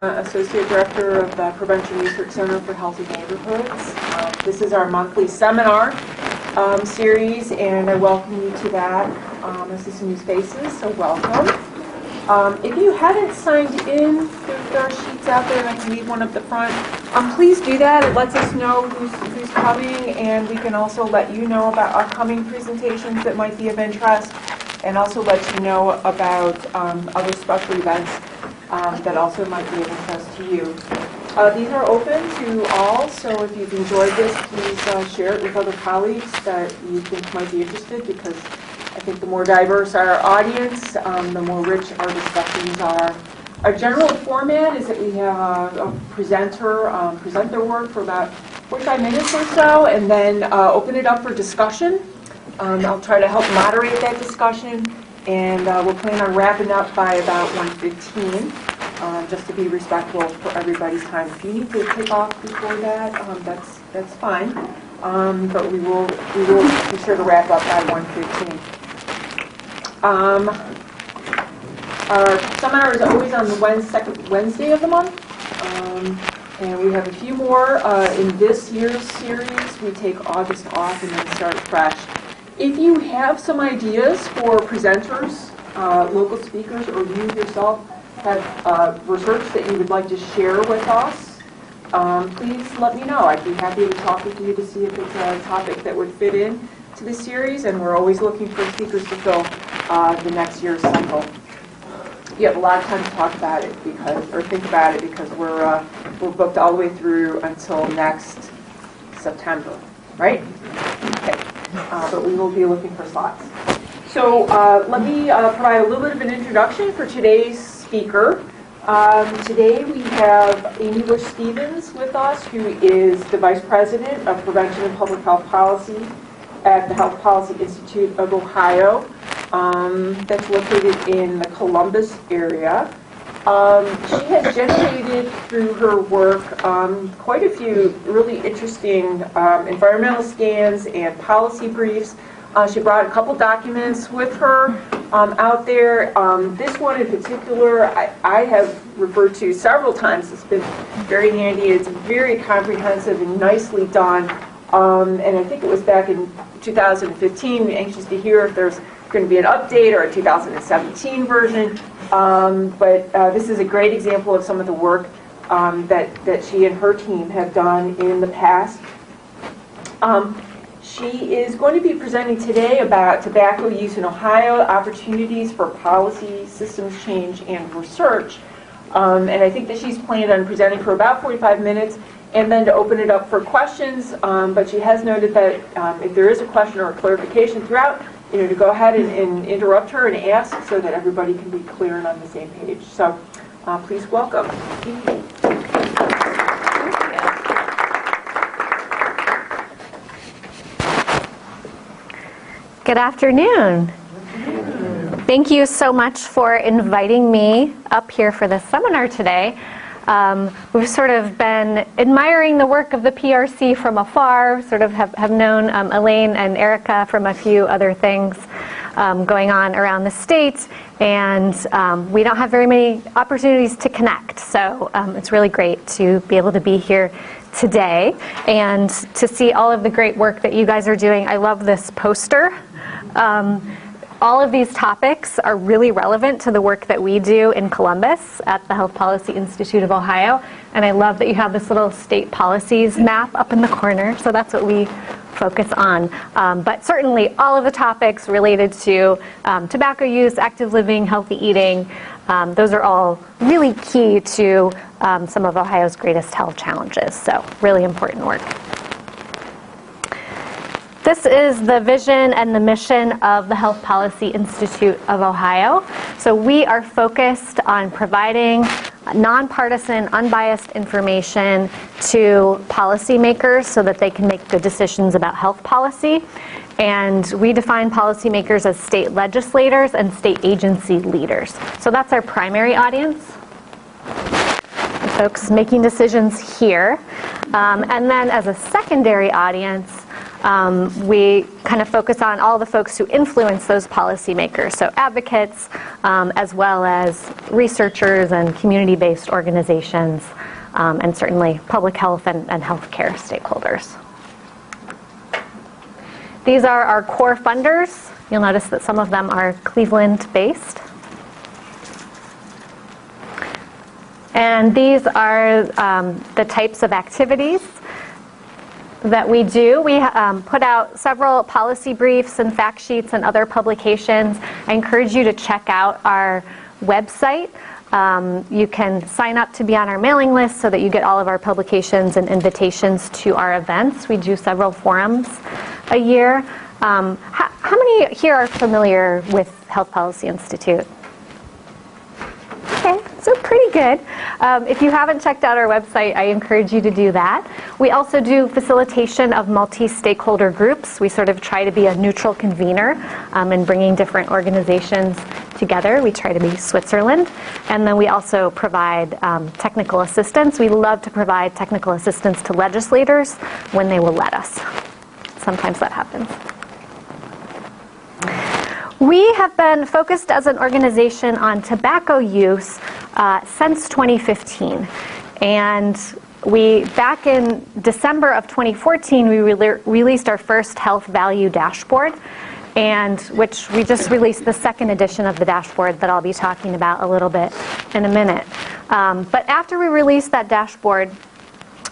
Associate Director of the Prevention Research Center for Healthy Neighborhoods. This is our monthly seminar series, and I welcome you to that. I see some new faces, so welcome. If you hadn't signed in, there are sheets out there, and I can leave one up the front. Please do that. It lets us know who's coming, and we can also let you know about upcoming presentations that might be of interest, and also let you know about other special events that also might be of interest to you. These are open to all, so if you've enjoyed this, please share it with other colleagues that you think might be interested, because I think the more diverse our audience, the more rich our discussions are. Our general format is that we have a presenter present their work for about 45 minutes or so, and then open it up for discussion. I'll try to help moderate that discussion, and we'll plan on wrapping up by about 1:15, just to be respectful for everybody's time. If you need to take off before that, that's fine, but we will be sure to wrap up by 1:15. Our seminar is always on the second Wednesday of the month, and we have a few more in this year's series. We take August off and then start fresh. If you have some ideas for presenters, local speakers, or you yourself have research that you would like to share with us, please let me know. I'd be happy to talk with you to see if it's a topic that would fit in to this series, and we're always looking for speakers to fill the next year's cycle. You have a lot of time to talk about it or think about it, because we're booked all the way through until next September, right? Okay. But we will be looking for slots. So let me provide a little bit of an introduction for today's speaker. Today we have Amy Bush-Stevens with us, who is the Vice President of Prevention and Public Health Policy at the Health Policy Institute of Ohio. That's located in the Columbus area. She has generated through her work quite a few really interesting environmental scans and policy briefs. She brought a couple documents with her out there. This one in particular I have referred to several times. It's been very handy. It's very comprehensive and nicely done. And I think it was back in 2015. We're anxious to hear if there's going to be an update or a 2017 version. But this is a great example of some of the work that she and her team have done in the past. She is going to be presenting today about tobacco use in Ohio, opportunities for policy, systems change, and research. And I think that she's planned on presenting for about 45 minutes, and then to open it up for questions. But she has noted that if there is a question or a clarification throughout, to go ahead and interrupt her and ask, so that everybody can be clear and on the same page. So please welcome. Good afternoon. Thank you so much for inviting me up here for this seminar today. We've sort of been admiring the work of the PRC from afar, sort of have known Elaine and Erica from a few other things going on around the state, and we don't have very many opportunities to connect, so it's really great to be able to be here today and to see all of the great work that you guys are doing. I love this poster. All of these topics are really relevant to the work that we do in Columbus at the Health Policy Institute of Ohio, and I love that you have this little state policies map up in the corner, so that's what we focus on. But certainly all of the topics related to tobacco use, active living, healthy eating, those are all really key to some of Ohio's greatest health challenges, so really important work. This is the vision and the mission of the Health Policy Institute of Ohio. So we are focused on providing nonpartisan, unbiased information to policymakers so that they can make good decisions about health policy. And we define policymakers as state legislators and state agency leaders. So that's our primary audience, the folks making decisions here. And then as a secondary audience, We kind of focus on all the folks who influence those policymakers, so advocates, as well as researchers and community-based organizations, and certainly public health and healthcare stakeholders. These are our core funders. You'll notice that some of them are Cleveland-based. And these are the types of activities that we do. We put out several policy briefs and fact sheets and other publications. I encourage you to check out our website. You can sign up to be on our mailing list so that you get all of our publications and invitations to our events. We do several forums a year. How many here are familiar with Health Policy Institute? Okay, so pretty good. If you haven't checked out our website, I encourage you to do that. We also do facilitation of multi-stakeholder groups. We sort of try to be a neutral convener in bringing different organizations together. We try to be Switzerland. And then we also provide technical assistance. We love to provide technical assistance to legislators when they will let us. Sometimes that happens. We have been focused as an organization on tobacco use since 2015. And back in December of 2014, we released our first health value dashboard, and which we just released the second edition of the dashboard that I'll be talking about a little bit in a minute. But after we released that dashboard,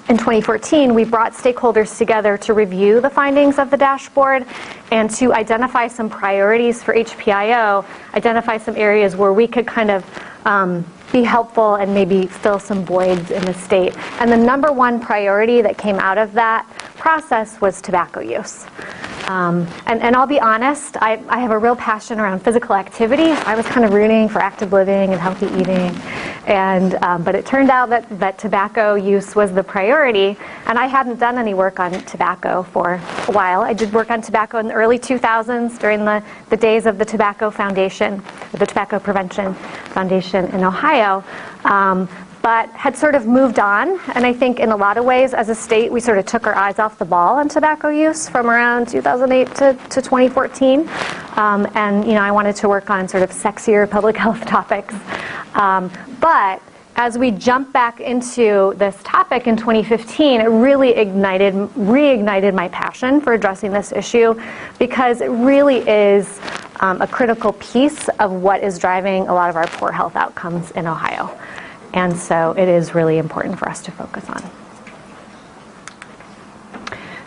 in 2014, we brought stakeholders together to review the findings of the dashboard and to identify some priorities for HPIO, identify some areas where we could kind of be helpful and maybe fill some voids in the state. And the number one priority that came out of that process was tobacco use. And I'll be honest, I have a real passion around physical activity. I was kind of rooting for active living and healthy eating. But it turned out that tobacco use was the priority, and I hadn't done any work on tobacco for a while. I did work on tobacco in the early 2000s during the days of the Tobacco Foundation, the Tobacco Prevention Foundation in Ohio. But had sort of moved on, and I think in a lot of ways as a state we sort of took our eyes off the ball on tobacco use from around 2008 to 2014, and I wanted to work on sort of sexier public health topics. But as we jump back into this topic in 2015, it really reignited my passion for addressing this issue, because it really is a critical piece of what is driving a lot of our poor health outcomes in Ohio. And so it is really important for us to focus on.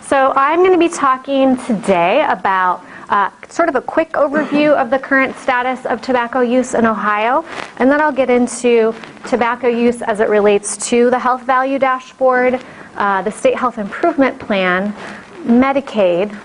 So I'm going to be talking today about sort of a quick overview of the current status of tobacco use in Ohio, and then I'll get into tobacco use as it relates to the health value dashboard, the state health improvement plan, Medicaid,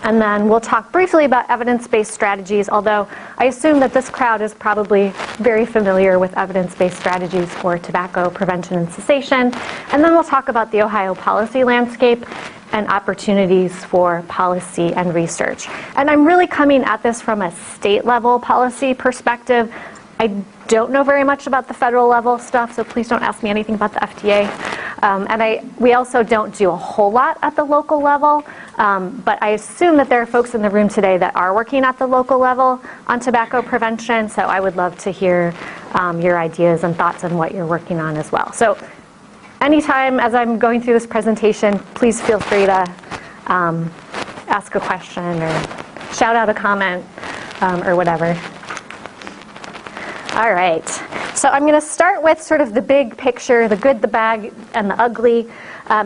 and then we'll talk briefly about evidence-based strategies, although I assume that this crowd is probably very familiar with evidence-based strategies for tobacco prevention and cessation. And then we'll talk about the Ohio policy landscape and opportunities for policy and research. And I'm really coming at this from a state-level policy perspective. I don't know very much about the federal level stuff, so please don't ask me anything about the FDA. We also don't do a whole lot at the local level, but I assume that there are folks in the room today that are working at the local level on tobacco prevention, so I would love to hear your ideas and thoughts on what you're working on as well. So anytime as I'm going through this presentation, please feel free to ask a question or shout out a comment or whatever. All right, so I'm going to start with sort of the big picture, the good, the bad, and the ugly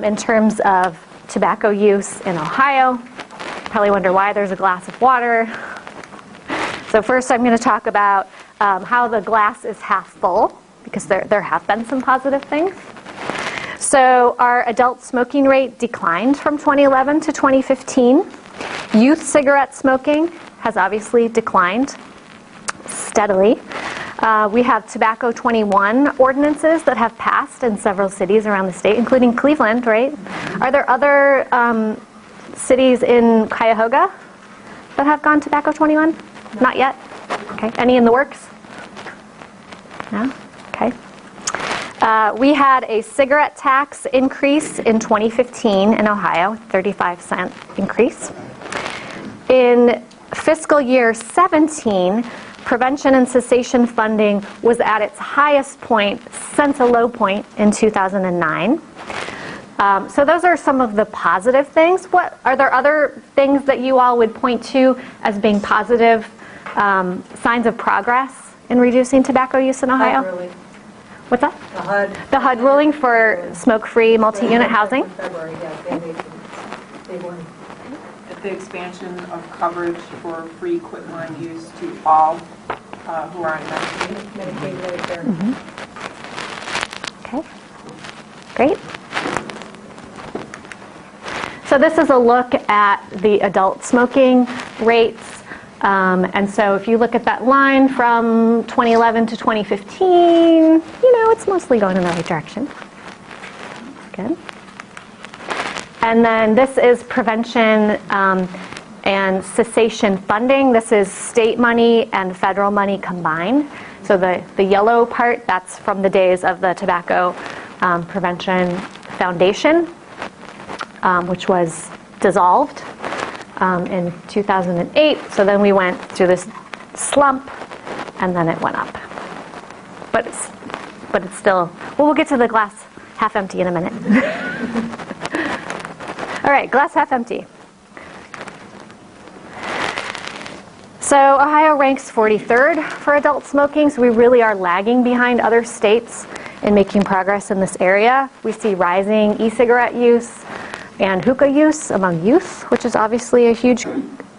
in terms of tobacco use in Ohio. You probably wonder why there's a glass of water. So first I'm going to talk about how the glass is half full, because there have been some positive things. So our adult smoking rate declined from 2011 to 2015. Youth cigarette smoking has obviously declined steadily. We have Tobacco 21 ordinances that have passed in several cities around the state, including Cleveland, right? Are there other cities in Cuyahoga that have gone Tobacco 21? Not yet? Okay. Any in the works? No? Okay. We had a cigarette tax increase in 2015 in Ohio, 35-cent increase. In fiscal year 17, prevention and cessation funding was at its highest point since a low point in 2009. So those are some of the positive things. Are there other things that you all would point to as being positive signs of progress in reducing tobacco use in Ohio? Ruling. What's that? The HUD. The HUD ruling for smoke-free multi-unit housing? February, yeah, they won. The expansion of coverage for free quitline use to all who are on Medicaid. Medicaid, Medicare. Okay, great. So this is a look at the adult smoking rates. And so if you look at that line from 2011 to 2015, it's mostly going in the right direction. Good. And then this is prevention and cessation funding. This is state money and federal money combined. So the yellow part, that's from the days of the Tobacco Prevention Foundation, which was dissolved in 2008. So then we went through this slump, and then it went up. But it's still, well, we'll get to the glass half empty in a minute. All right, glass half empty. So Ohio ranks 43rd for adult smoking, so we really are lagging behind other states in making progress in this area. We see rising e-cigarette use and hookah use among youth, which is obviously a huge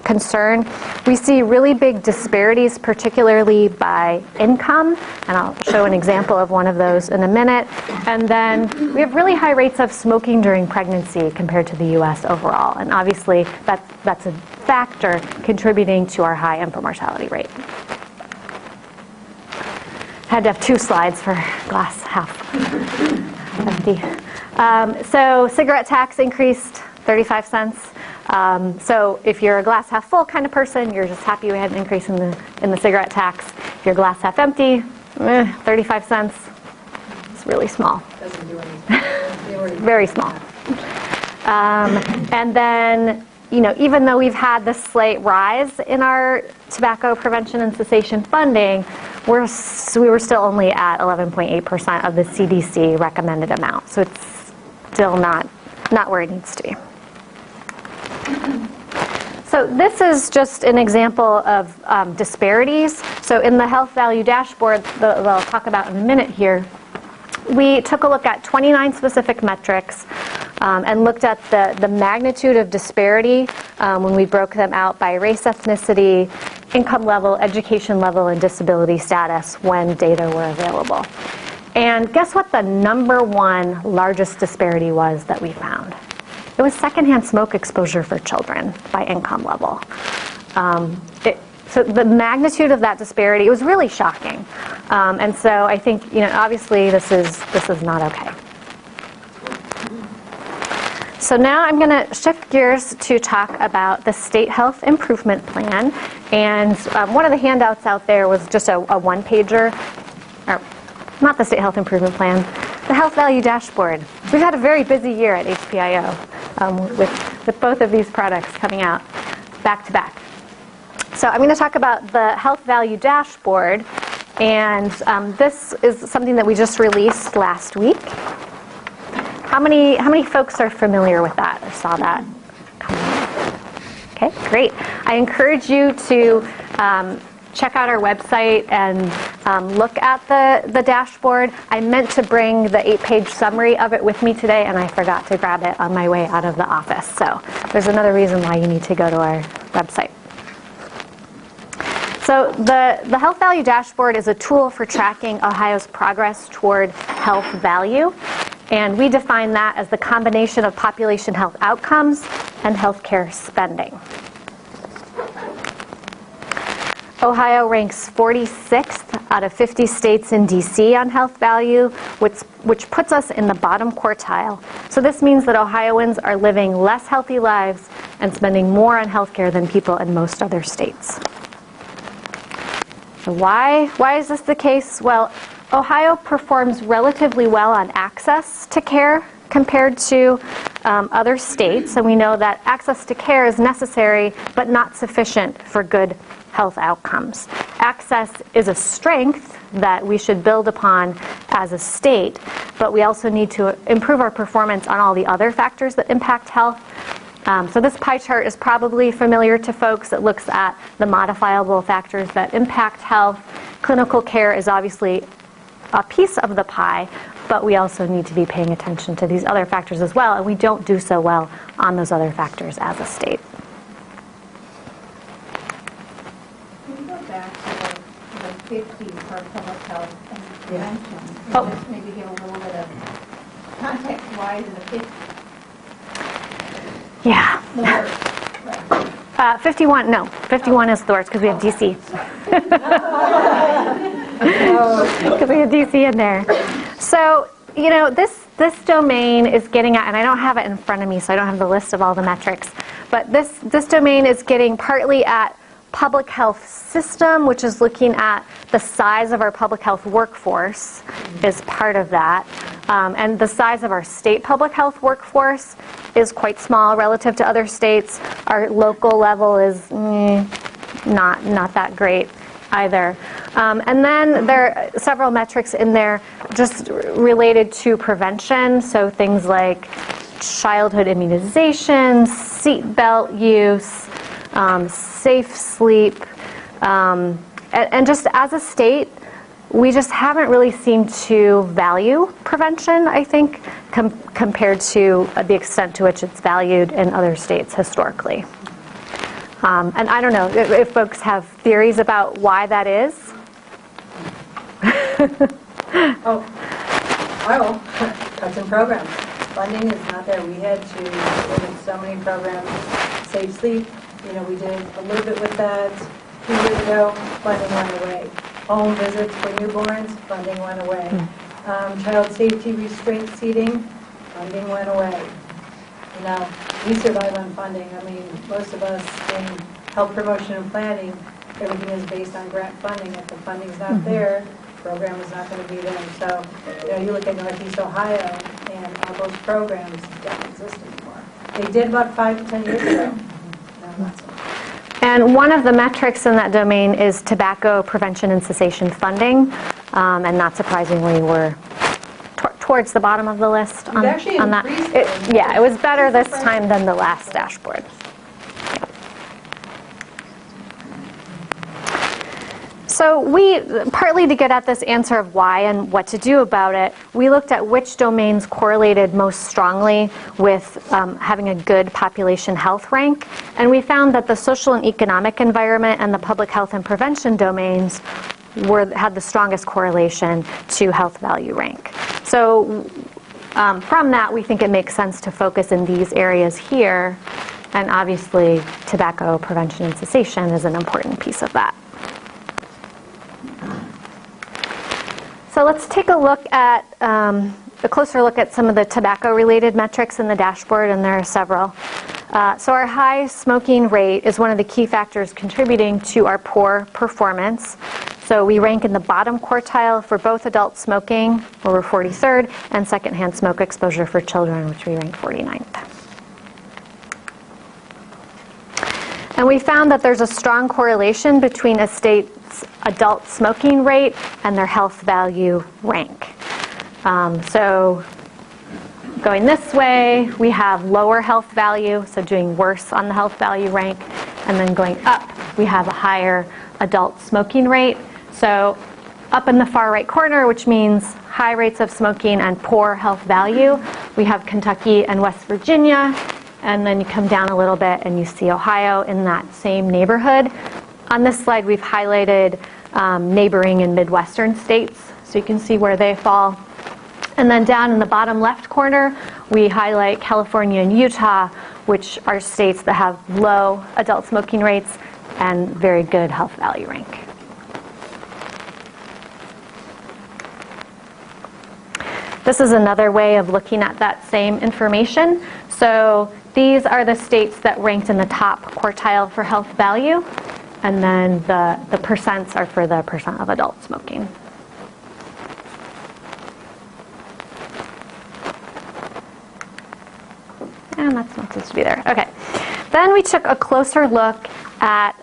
concern. We see really big disparities, particularly by income, and I'll show an example of one of those in a minute. And then we have really high rates of smoking during pregnancy compared to the U.S. overall, and obviously that's a factor contributing to our high infant mortality rate. Had to have two slides for glass half empty. So cigarette tax increased 35 cents. So if you're a glass half full kind of person, you're just happy we had an increase in the cigarette tax. If you're glass half empty, 35 cents. It's really small. Doesn't do anything. Very small. And then, even though we've had this slight rise in our tobacco prevention and cessation funding, we were still only at 11.8% of the CDC recommended amount. So it's still not where it needs to be. So this is just an example of disparities. So in the health value dashboard that I'll talk about in a minute here, we took a look at 29 specific metrics and looked at the magnitude of disparity when we broke them out by race, ethnicity, income level, education level, and disability status when data were available. And guess what the number one largest disparity was that we found? It was secondhand smoke exposure for children by income level. So the magnitude of that disparity, it was really shocking. And so I think, obviously this is not okay. So now I'm going to shift gears to talk about the State Health Improvement Plan. And one of the handouts out there was just a one-pager, or not the State Health Improvement Plan, the Health Value Dashboard. We've had a very busy year at HPIO with both of these products coming out back to back. So I'm going to talk about the Health Value Dashboard, and this is something that we just released last week. How many folks are familiar with that or saw that? Okay, great. I encourage you to check out our website and look at the dashboard. I meant to bring the 8-page summary of it with me today, and I forgot to grab it on my way out of the office. So there's another reason why you need to go to our website. So the Health Value Dashboard is a tool for tracking Ohio's progress toward health value. And we define that as the combination of population health outcomes and healthcare spending. Ohio ranks 46th out of 50 states in DC on health value, which puts us in the bottom quartile. So this means that Ohioans are living less healthy lives and spending more on healthcare than people in most other states. So why is this the case? Well, Ohio performs relatively well on access to care compared to other states, and we know that access to care is necessary but not sufficient for good health outcomes. Access is a strength that we should build upon as a state, but we also need to improve our performance on all the other factors that impact health. So this pie chart is probably familiar to folks. It looks at the modifiable factors that impact health. Clinical care is obviously a piece of the pie, but we also need to be paying attention to these other factors as well, and we don't do so well on those other factors as a state. Can you go back to the 50 for public health and prevention? Oh. And just maybe give a little bit of context why is it a 50? Yeah. The worst, right. 51, no, 51 is the worst because we have DC. Because we have DC in there. So, this domain is getting at, and I don't have it in front of me, so I don't have the list of all the metrics, but this domain is getting partly at public health system, which is looking at the size of our public health workforce is part of that. And the size of our state public health workforce is quite small relative to other states. Our local level is not that great either. And then there are several metrics in there just related to prevention, so things like childhood immunizations, seatbelt use, safe sleep, and just as a state, we just haven't really seemed to value prevention, I think, compared to the extent to which it's valued in other states historically. And I don't know if folks have theories about why that is. Oh, I will. Cuts in programs. Funding is not there. We had to limit so many programs. Safe Sleep, we did a little bit with that 2 years ago. Funding went away. Home visits for newborns, funding went away. Child safety restraint seating, funding went away. We survive on funding. I mean, most of us in health promotion and planning, everything is based on grant funding. If the funding's not there, the program is not going to be there. So, you look at Northeast Ohio, and all those programs don't exist anymore. They did about 5 to 10 years ago. No, not so much. And one of the metrics in that domain is tobacco prevention and cessation funding, and not surprisingly, we're towards the bottom of the list on that. It was better this time than the last dashboard. So we, partly to get at this answer of why and what to do about it, we looked at which domains correlated most strongly with having a good population health rank, and we found that the social and economic environment and the public health and prevention domains had the strongest correlation to health value rank. So from that, we think it makes sense to focus in these areas here, and obviously tobacco prevention and cessation is an important piece of that. So let's take a look at a closer look at some of the tobacco-related metrics in the dashboard, and there are several. So our high smoking rate is one of the key factors contributing to our poor performance. So we rank in the bottom quartile for both adult smoking, where we're 43rd, and secondhand smoke exposure for children, which we rank 49th. And we found that there's a strong correlation between a state's adult smoking rate and their health value rank. So going this way, we have lower health value, so doing worse on the health value rank. And then going up, we have a higher adult smoking rate. So up in the far right corner, which means high rates of smoking and poor health value, we have Kentucky and West Virginia. And then you come down a little bit and you see Ohio in that same neighborhood. On this slide, we've highlighted neighboring and Midwestern states, so you can see where they fall. And then down in the bottom left corner, we highlight California and Utah, which are states that have low adult smoking rates and very good health value rank. This is another way of looking at that same information. So these are the states that ranked in the top quartile for health value, and then the percents are for the percent of adult smoking. And that's not supposed to be there. Okay. Then we took a closer look at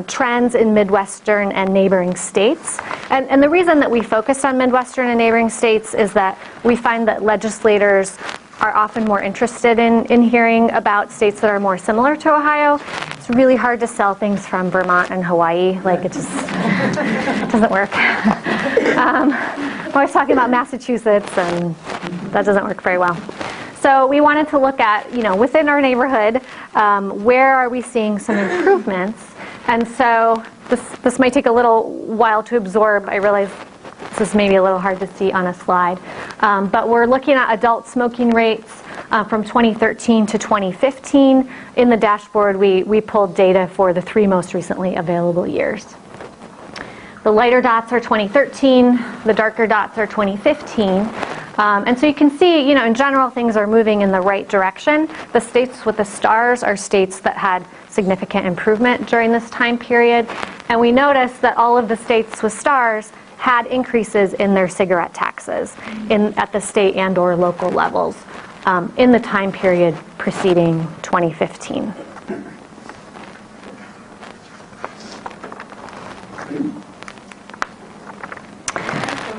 trends in Midwestern and neighboring states. And the reason that we focused on Midwestern and neighboring states is that we find that legislators are often more interested in hearing about states that are more similar to Ohio. It's really hard to sell things from Vermont and Hawaii. Like, it just doesn't work. I'm always talking about Massachusetts, and that doesn't work very well. So we wanted to look at, within our neighborhood, where are we seeing some improvements? And so this might take a little while to absorb. I realize this is maybe a little hard to see on a slide. But we're looking at adult smoking rates from 2013 to 2015. In the dashboard, we pulled data for the 3 most recently available years. The lighter dots are 2013. The darker dots are 2015. And so you can see, in general, things are moving in the right direction. The states with the stars are states that had significant improvement during this time period. And we noticed that all of the states with stars had increases in their cigarette taxes at the state and or local levels in the time period preceding 2015.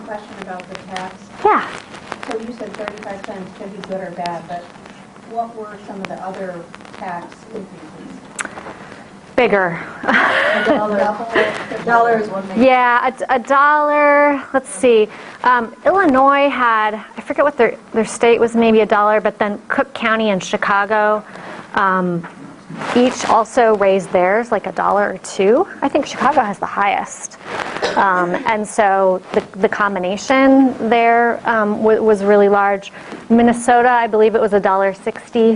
Question about the tax. Yeah. So you said 35 cents could be good or bad, but what were some of the other tax increases? Bigger. A dollar is one thing. Yeah, a dollar. Let's see. Illinois had, I forget what their state was, maybe $1, but then Cook County and Chicago each also raised theirs like $1 or $2. I think Chicago has the highest. And so the combination there was really large. Minnesota, I believe it was $1.60.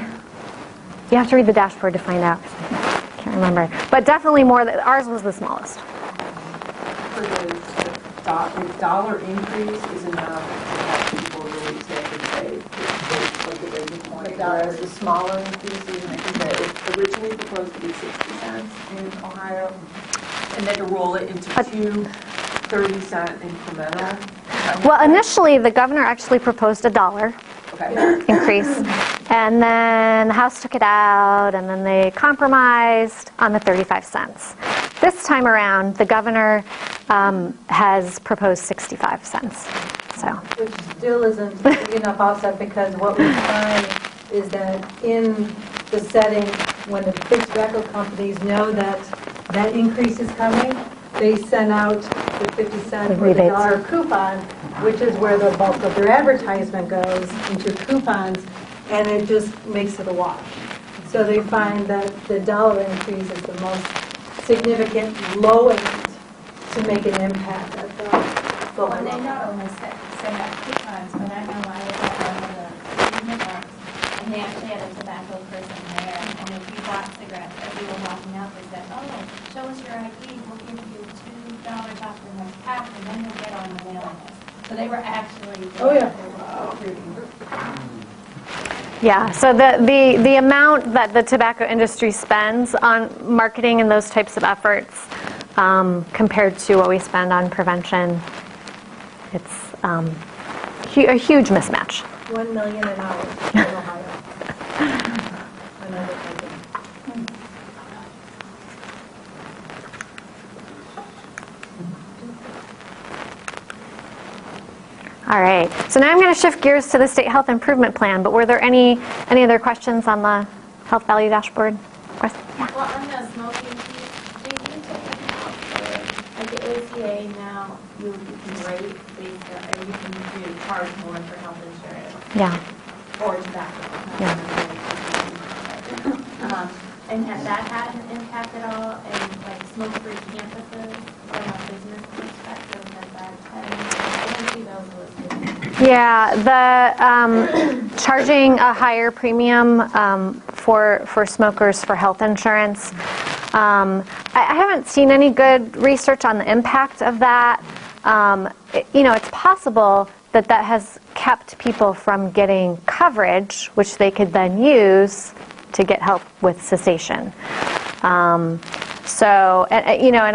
You have to read the dashboard to find out. I can't remember. But definitely more. Ours was the smallest. For the dollar increase is enough to have people really take and pay like the breaking point. Whereas the smaller increases, I think that it originally proposed to be 60 cents in Ohio, and then to roll it into 2 30-cent incremental. Well, initially the governor actually proposed $1 Okay. increase, and then the House took it out, and then they compromised on the 35 cents. This time around, the governor has proposed 65 cents. So, Which still isn't enough offset, because what we find is that in the setting, when the big tobacco companies know that that increase is coming, they send out the 50 cent or the rebates. dollar coupon, which is where the bulk of their advertisement goes, into coupons, and it just makes it a wash. So they find that the dollar increase is the most significant low end to make an impact at the Well, lower they level. not only send out coupons, but I know I was at one of the amusement parks, and they actually had a tobacco person there, and if you bought cigarettes, as you were walking out, they said, oh, show us your ID, we'll give you $2 off the next pack, and then you'll get on the mailing list. So they were actually recruiting. yeah. So the amount that the tobacco industry spends on marketing and those types of efforts compared to what we spend on prevention, it's a huge mismatch. $1 million an hour in Ohio. Another company. All right. So now I'm going to shift gears to the State Health Improvement Plan. But were there any other questions on the Health Value Dashboard? Yeah. Well, on the smoking piece, do you take account for, like the ACA now, you can rate based on, or you can charge more for health insurance Yeah. or tobacco? And has that had an impact at all in like smoke-free campuses from a business perspective? Has that had, I didn't see those listed. Yeah, the charging a higher premium for smokers for health insurance. I haven't seen any good research on the impact of that. It's possible that has kept people from getting coverage, which they could then use to get help with cessation. And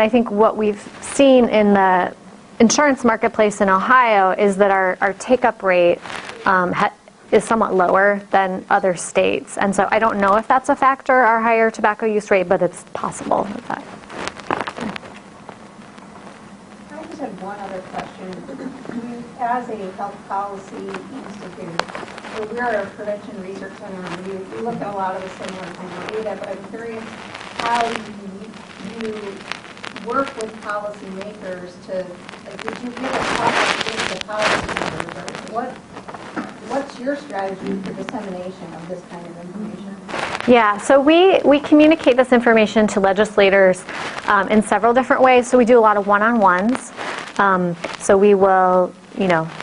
I think what we've seen in the insurance marketplace in Ohio is that our take-up rate is somewhat lower than other states. And so I don't know if that's a factor, our higher tobacco use rate, but it's possible that. I just had one other question. You, as a health policy institute, so we're a prevention research center, and we look at a lot of the similar kind of data, but I'm curious how you work with policymakers to, like, did you give a talk with the policymakers, or what's your strategy for dissemination of this kind of information? Yeah, so we communicate this information to legislators in several different ways. So we do a lot of one-on-ones. So we will,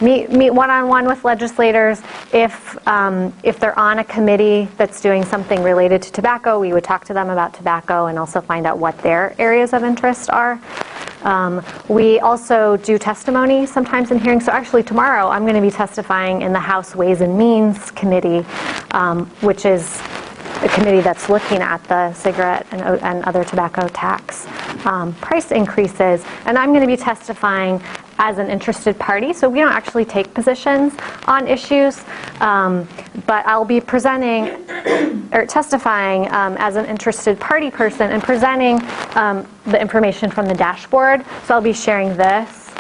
meet one-on-one with legislators. If they're on a committee that's doing something related to tobacco, we would talk to them about tobacco and also find out what their areas of interest are. We also do testimony sometimes in hearings. So actually tomorrow I'm going to be testifying in the House Ways and Means Committee, which is a committee that's looking at the cigarette and other tobacco tax price increases. And I'm going to be testifying as an interested party. So we don't actually take positions on issues, but I'll be presenting or testifying as an interested party person and presenting the information from the dashboard. So I'll be sharing this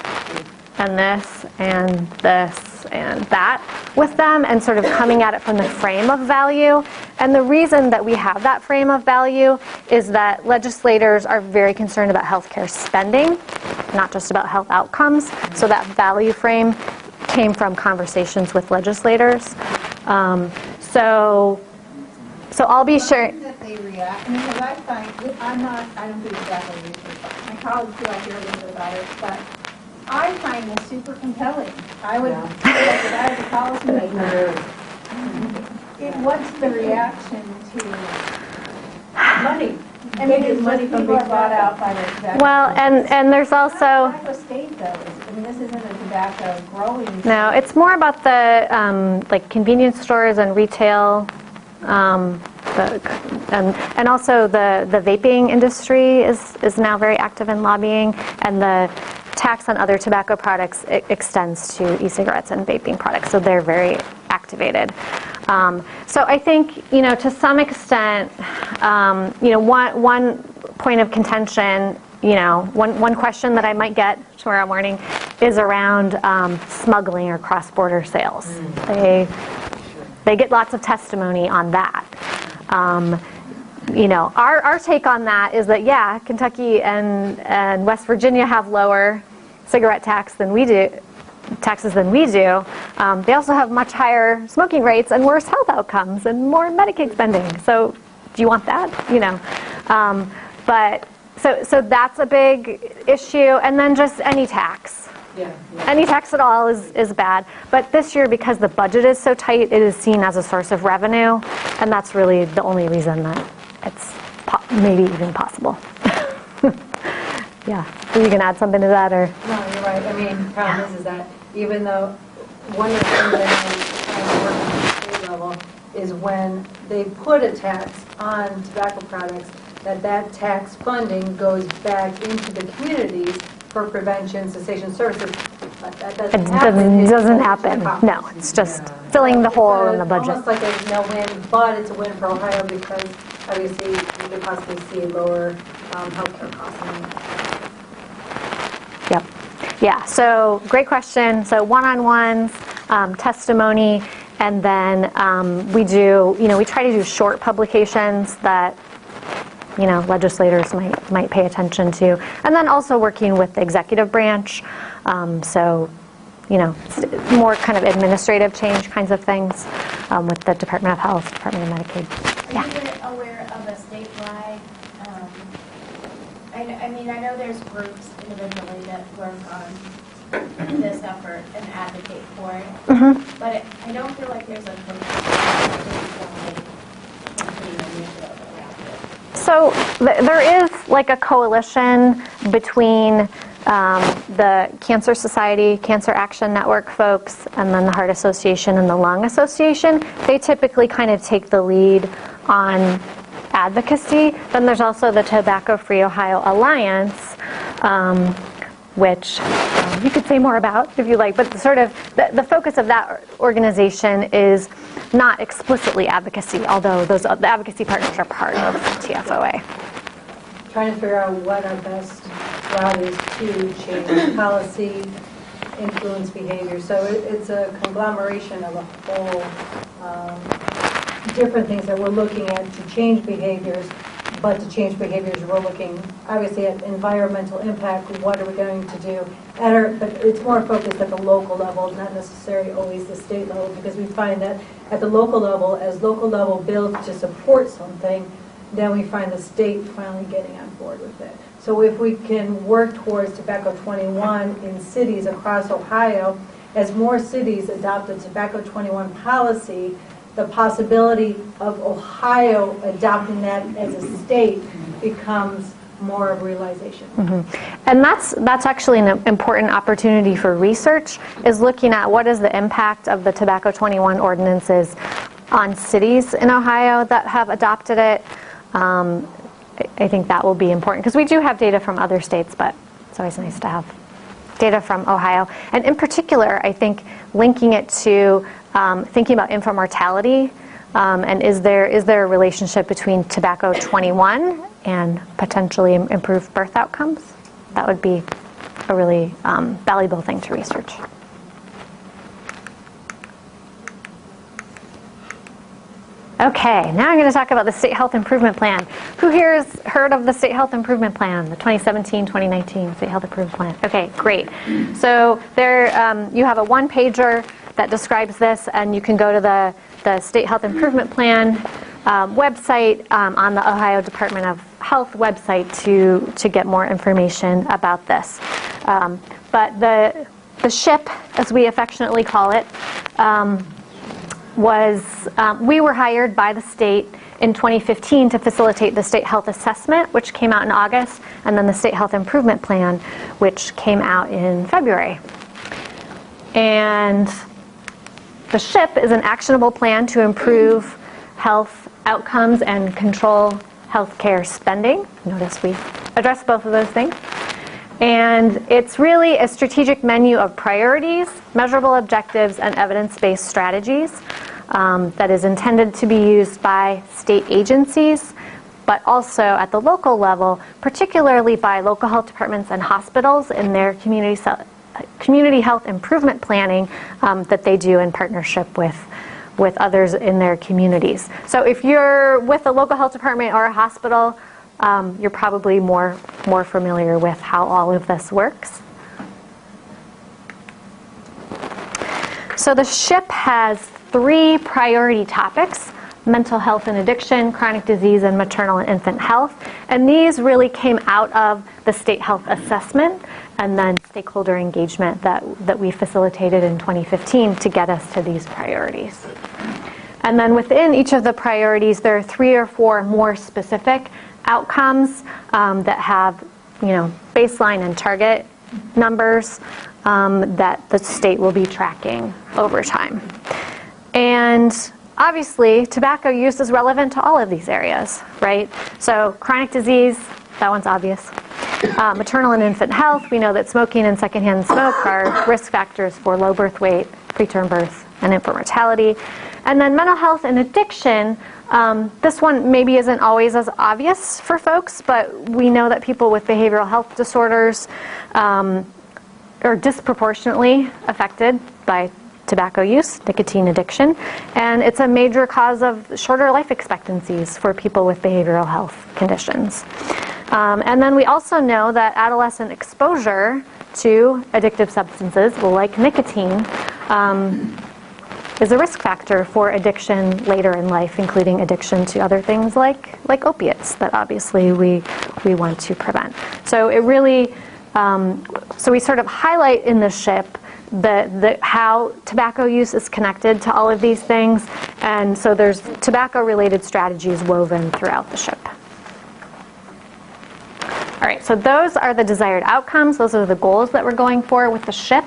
and this and this and that with them and sort of coming at it from the frame of value. And the reason that we have that frame of value is that legislators are very concerned about healthcare spending, not just about health outcomes. So that value frame came from conversations with legislators. So I'll be sharing. That they react, because I find, I don't do tobacco research. My colleagues do, I hear a little bit about it, but I find this super compelling. I would, like that as a policymaker, what's the reaction to money? I mean, it's money from people are bought out by the tobacco. Well, and there's also. Tobacco state, though. I mean, this isn't a tobacco growing. No, it's more about the like convenience stores and retail, and also the vaping industry is now very active in lobbying, and the tax on other tobacco products extends to e-cigarettes and vaping products, so they're very activated. So I think, to some extent, one point of contention, one question that I might get tomorrow morning is around smuggling or cross-border sales. They get lots of testimony on that. Our take on that is that, yeah, Kentucky and West Virginia have lower cigarette taxes than we do. They also have much higher smoking rates and worse health outcomes and more Medicaid spending. So do you want that? But so that's a big issue. And then just any tax. Any tax at all is bad. But this year, because the budget is so tight, it is seen as a source of revenue. And that's really the only reason that it's maybe even possible. Yeah. Are you going to add something to that? Or? No, you're right. I mean, the problem is that even though one of the things that I work on the state level is when they put a tax on tobacco products, that tax funding goes back into the communities for prevention, cessation services. But that doesn't happen. It doesn't happen. No, it's just filling the hole in the budget. Almost like a no-win, but it's a win for Ohio because obviously you could possibly see lower healthcare costs. Yep. Yeah, so great question. So one-on-ones, testimony, and then we try to do short publications that, legislators might pay attention to. And then also working with the executive branch. So, more kind of administrative change kinds of things with the Department of Health, Department of Medicaid. Are you aware of a statewide, I know there's groups individually that work on this effort and advocate for it, but I don't feel like there's a So there is like a coalition between the Cancer Society, Cancer Action Network folks, and then the Heart Association and the Lung Association. They typically kind of take the lead on advocacy. Then there's also the Tobacco Free Ohio Alliance, which you could say more about if you like, but sort of the focus of that organization is not explicitly advocacy, although the advocacy partners are part of TFOA. Trying to figure out what our best route is to change policy, influence behavior. So it's a conglomeration of a whole different things that we're looking at to change behaviors. But to change behaviors, we're looking obviously at environmental impact. What are we going to do? But it's more focused at the local level, not necessarily always the state level, because we find that at the local level, as local level builds to support something, then we find the state finally getting on board with it. So if we can work towards Tobacco 21 in cities across Ohio, as more cities adopt a Tobacco 21 policy, the possibility of Ohio adopting that as a state becomes more of a realization. Mm-hmm. And that's actually an important opportunity for research, is looking at what is the impact of the Tobacco 21 ordinances on cities in Ohio that have adopted it. I think that will be important, because we do have data from other states, but it's always nice to have data from Ohio. And in particular, I think linking it to thinking about infant mortality, and is there a relationship between Tobacco 21 and potentially improved birth outcomes? That would be a really valuable thing to research. Okay, now I'm going to talk about the State Health Improvement Plan. Who here has heard of the State Health Improvement Plan, the 2017-2019 State Health Improvement Plan? Okay, great. So there, you have a one-pager that describes this, and you can go to the State Health Improvement Plan website on the Ohio Department of Health website to get more information about this. But the SHIP, as we affectionately call it, we were hired by the state in 2015 to facilitate the state health assessment, which came out in August, and then the State Health Improvement Plan, which came out in February. And the SHIP is an actionable plan to improve health outcomes and control healthcare spending. Notice we addressed both of those things. And it's really a strategic menu of priorities, measurable objectives, and evidence-based strategies that is intended to be used by state agencies, but also at the local level, particularly by local health departments and hospitals in their community health improvement planning that they do in partnership with others in their communities. So if you're with a local health department or a hospital, you're probably more familiar with how all of this works. So the SHIP has 3 priority topics: mental health and addiction, chronic disease, and maternal and infant health. And these really came out of the state health assessment and then stakeholder engagement that we facilitated in 2015 to get us to these priorities. And then within each of the priorities, there are 3 or 4 more specific outcomes that have, baseline and target numbers that the state will be tracking over time. And obviously, tobacco use is relevant to all of these areas, right? So chronic disease, that one's obvious. Maternal and infant health, we know that smoking and secondhand smoke are risk factors for low birth weight, preterm birth, and infant mortality. And then mental health and addiction, this one maybe isn't always as obvious for folks, but we know that people with behavioral health disorders are disproportionately affected by tobacco use, nicotine addiction, and it's a major cause of shorter life expectancies for people with behavioral health conditions. And then we also know that adolescent exposure to addictive substances, like nicotine, is a risk factor for addiction later in life, including addiction to other things like opiates that obviously we want to prevent. So it really, so we sort of highlight in the SHIP how tobacco use is connected to all of these things, and so there's tobacco-related strategies woven throughout the SHIP. All right, so those are the desired outcomes. Those are the goals that we're going for with the SHIP.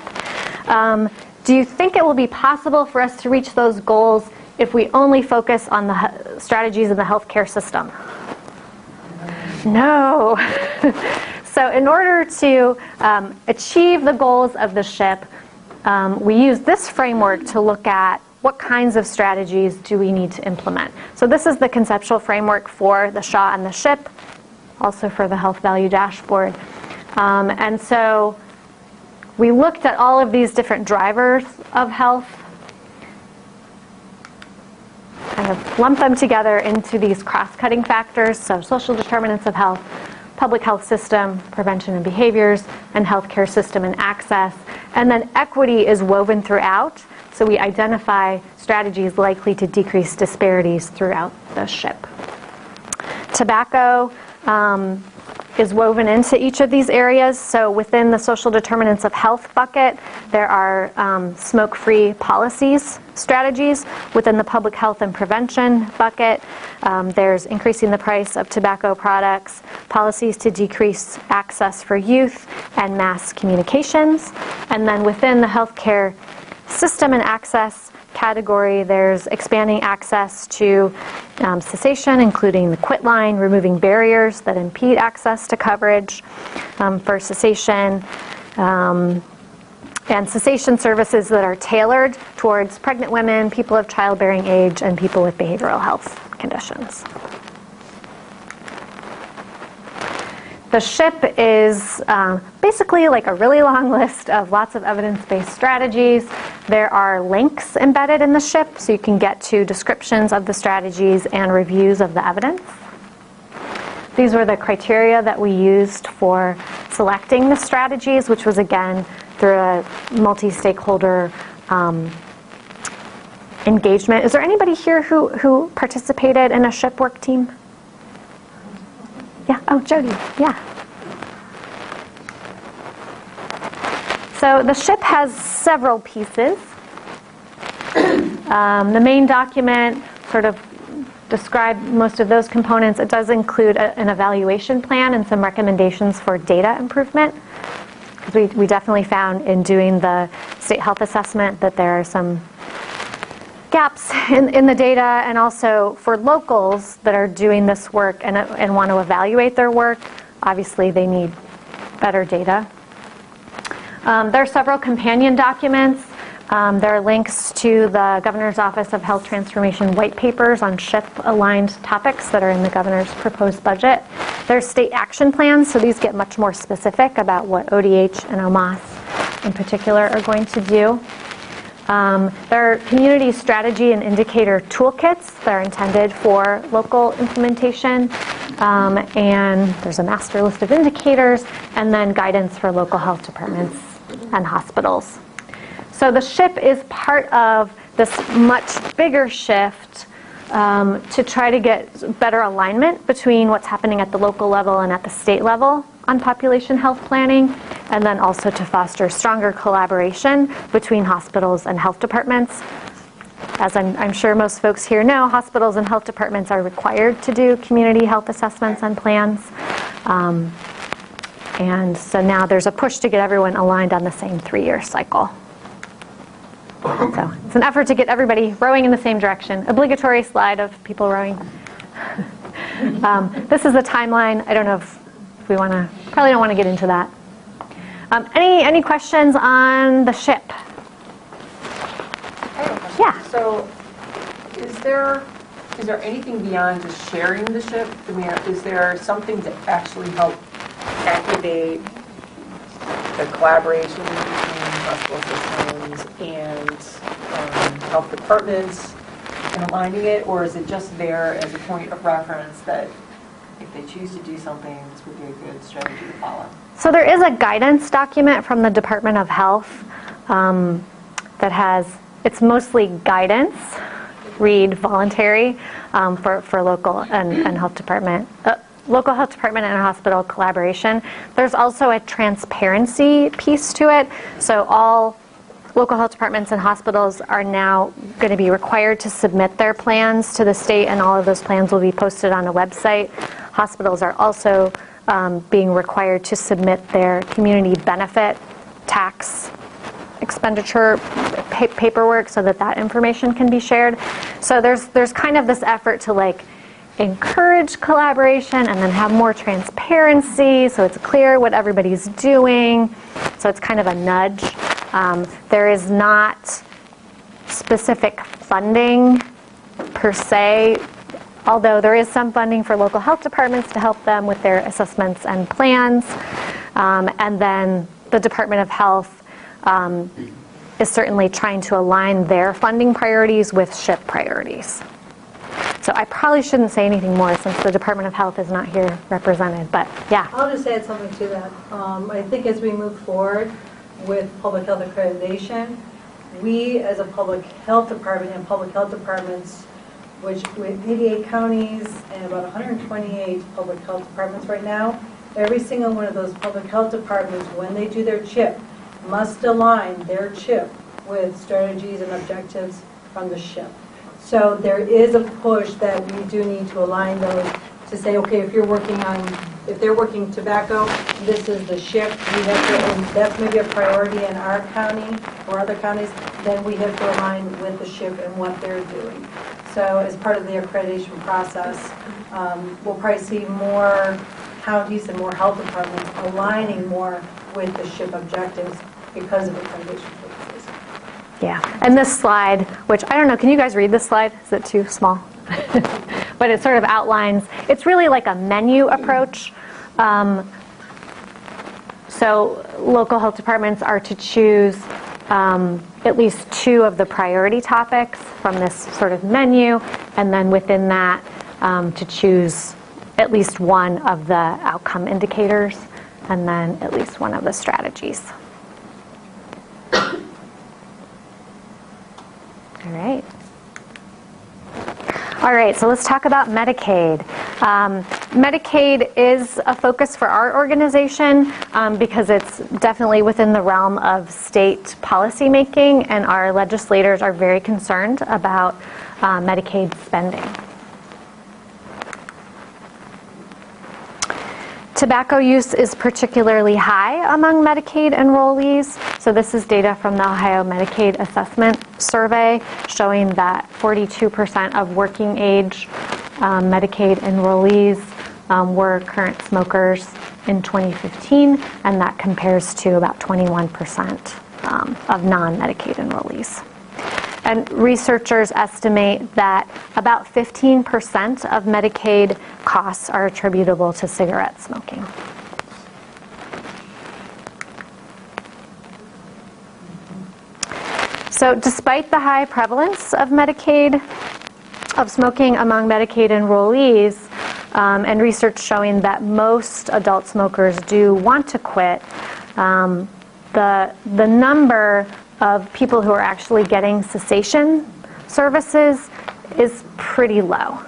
Do you think it will be possible for us to reach those goals if we only focus on the strategies in the healthcare system? No. So in order to achieve the goals of the SHIP, we use this framework to look at what kinds of strategies do we need to implement. So this is the conceptual framework for the SHA and the SHIP, also for the health value dashboard. And so we looked at all of these different drivers of health, kind of lump them together into these cross-cutting factors, so social determinants of health, public health system, prevention and behaviors, and healthcare system and access. And then equity is woven throughout, so we identify strategies likely to decrease disparities throughout the SHIP. Tobacco is woven into each of these areas. So within the social determinants of health bucket, there are smoke-free policies, strategies. Within the public health and prevention bucket, there's increasing the price of tobacco products, policies to decrease access for youth, and mass communications. And then within the healthcare system and access category, there's expanding access to cessation, including the quit line, removing barriers that impede access to coverage for cessation, and cessation services that are tailored towards pregnant women, people of childbearing age, and people with behavioral health conditions. The SHIP is basically like a really long list of lots of evidence-based strategies. There are links embedded in the SHIP, so you can get to descriptions of the strategies and reviews of the evidence. These were the criteria that we used for selecting the strategies, which was, again, through a multi-stakeholder engagement. Is there anybody here who participated in a SHIP work team? Yeah, oh, Jody, yeah. So the SHIP has several pieces. The main document sort of described most of those components. It does include an evaluation plan and some recommendations for data improvement. Because we definitely found in doing the state health assessment that there are some gaps in the data, and also for locals that are doing this work and want to evaluate their work, obviously they need better data. There are several companion documents. There are links to the Governor's Office of Health Transformation white papers on SHIP-aligned topics that are in the Governor's proposed budget. There's state action plans, so these get much more specific about what ODH and OMAS in particular are going to do. There are community strategy and indicator toolkits that are intended for local implementation, and there's a master list of indicators, and then guidance for local health departments and hospitals. So the SHIP is part of this much bigger shift to try to get better alignment between what's happening at the local level and at the state level on population health planning, and then also to foster stronger collaboration between hospitals and health departments. As I'm sure most folks here know, hospitals and health departments are required to do community health assessments and plans. And so now there's a push to get everyone aligned on the same 3-year cycle. So it's an effort to get everybody rowing in the same direction. Obligatory slide of people rowing. This is the timeline. I don't know if we want to, probably don't want to get into that. Any questions on the SHIP? I have a question. Yeah. So is there anything beyond just sharing the SHIP? I mean, is there something to actually help activate the collaboration between hospital systems and health departments and aligning it, or is it just there as a point of reference that if they choose to do something, this would be a good strategy to follow? So there is a guidance document from the Department of Health that has, it's mostly guidance, read voluntary, for local and health department. Local health department and hospital collaboration. There's also a transparency piece to it. So all local health departments and hospitals are now going to be required to submit their plans to the state, and all of those plans will be posted on a website. Hospitals are also being required to submit their community benefit tax expenditure paperwork so that information can be shared. So there's kind of this effort to like encourage collaboration and then have more transparency so it's clear what everybody's doing. So it's kind of a nudge. There is not specific funding per se, although there is some funding for local health departments to help them with their assessments and plans. And then the Department of Health is certainly trying to align their funding priorities with SHIP priorities. So I probably shouldn't say anything more since the Department of Health is not here represented, but yeah. I'll just add something to that. I think as we move forward with public health accreditation, we as a public health department and public health departments, which with 88 counties and about 128 public health departments right now, every single one of those public health departments, when they do their CHIP, must align their CHIP with strategies and objectives from the SHIP. So there is a push that we do need to align those to say, okay, if they're working tobacco, this is the SHIP. We have to, and that's maybe a priority in our county or other counties, then we have to align with the SHIP and what they're doing. So as part of the accreditation process, we'll probably see more counties and more health departments aligning more with the SHIP objectives because of accreditation purposes. Yeah, and this slide, which I don't know, can you guys read this slide? Is it too small? But it sort of outlines, it's really like a menu approach. So local health departments are to choose at least 2 of the priority topics from this sort of menu, and then within that to choose at least 1 of the outcome indicators, and then at least 1 of the strategies. All right, so let's talk about Medicaid. Medicaid is a focus for our organization because it's definitely within the realm of state policy making, and our legislators are very concerned about Medicaid spending. Tobacco use is particularly high among Medicaid enrollees. So this is data from the Ohio Medicaid Assessment Survey showing that 42% of working age Medicaid enrollees were current smokers in 2015, and that compares to about 21% of non-Medicaid enrollees. And researchers estimate that about 15% of Medicaid costs are attributable to cigarette smoking. So despite the high prevalence of smoking among Medicaid enrollees, and research showing that most adult smokers do want to quit, the number of people who are actually getting cessation services is pretty low.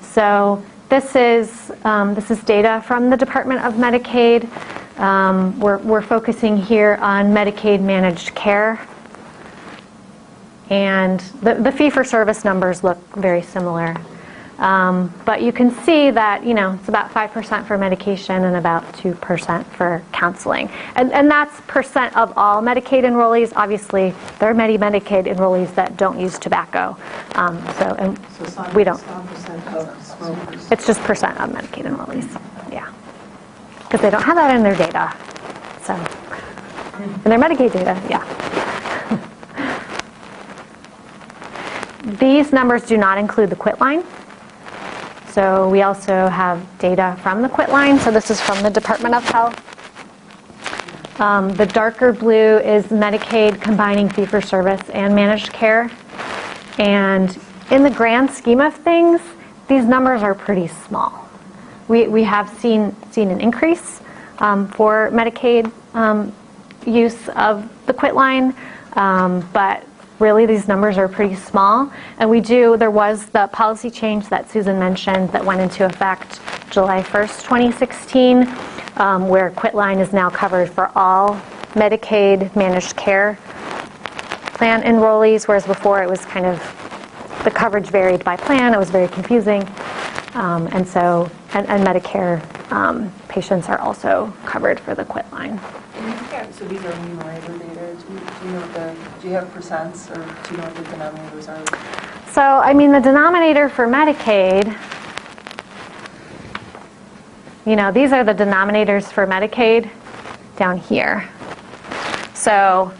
So this is data from the Department of Medicaid. We're focusing here on Medicaid managed care, and the fee-for-service numbers look very similar. But you can see that, it's about 5% for medication and about 2% for counseling. And that's percent of all Medicaid enrollees. Obviously, there are many Medicaid enrollees that don't use tobacco. So it's not we don't. Percent of smokers. It's just percent of Medicaid enrollees. Yeah. Because they don't have that in their data. So, in their Medicaid data, yeah. These numbers do not include the quit line. So we also have data from the quit line. So this is from the Department of Health. The darker blue is Medicaid combining fee-for-service and managed care. And in the grand scheme of things, these numbers are pretty small. We have seen an increase for Medicaid use of the quit line, but really, these numbers are pretty small. And there was the policy change that Susan mentioned that went into effect July 1st, 2016, where quit line is now covered for all Medicaid managed care plan enrollees, whereas before it was kind of, the coverage varied by plan. It was very confusing. And Medicare patients are also covered for the quit line. So these are numerator data. Do you have percents, or do you know what the denominators are? So, I mean, the denominator for Medicaid, you know, these are the denominators for Medicaid down here. So,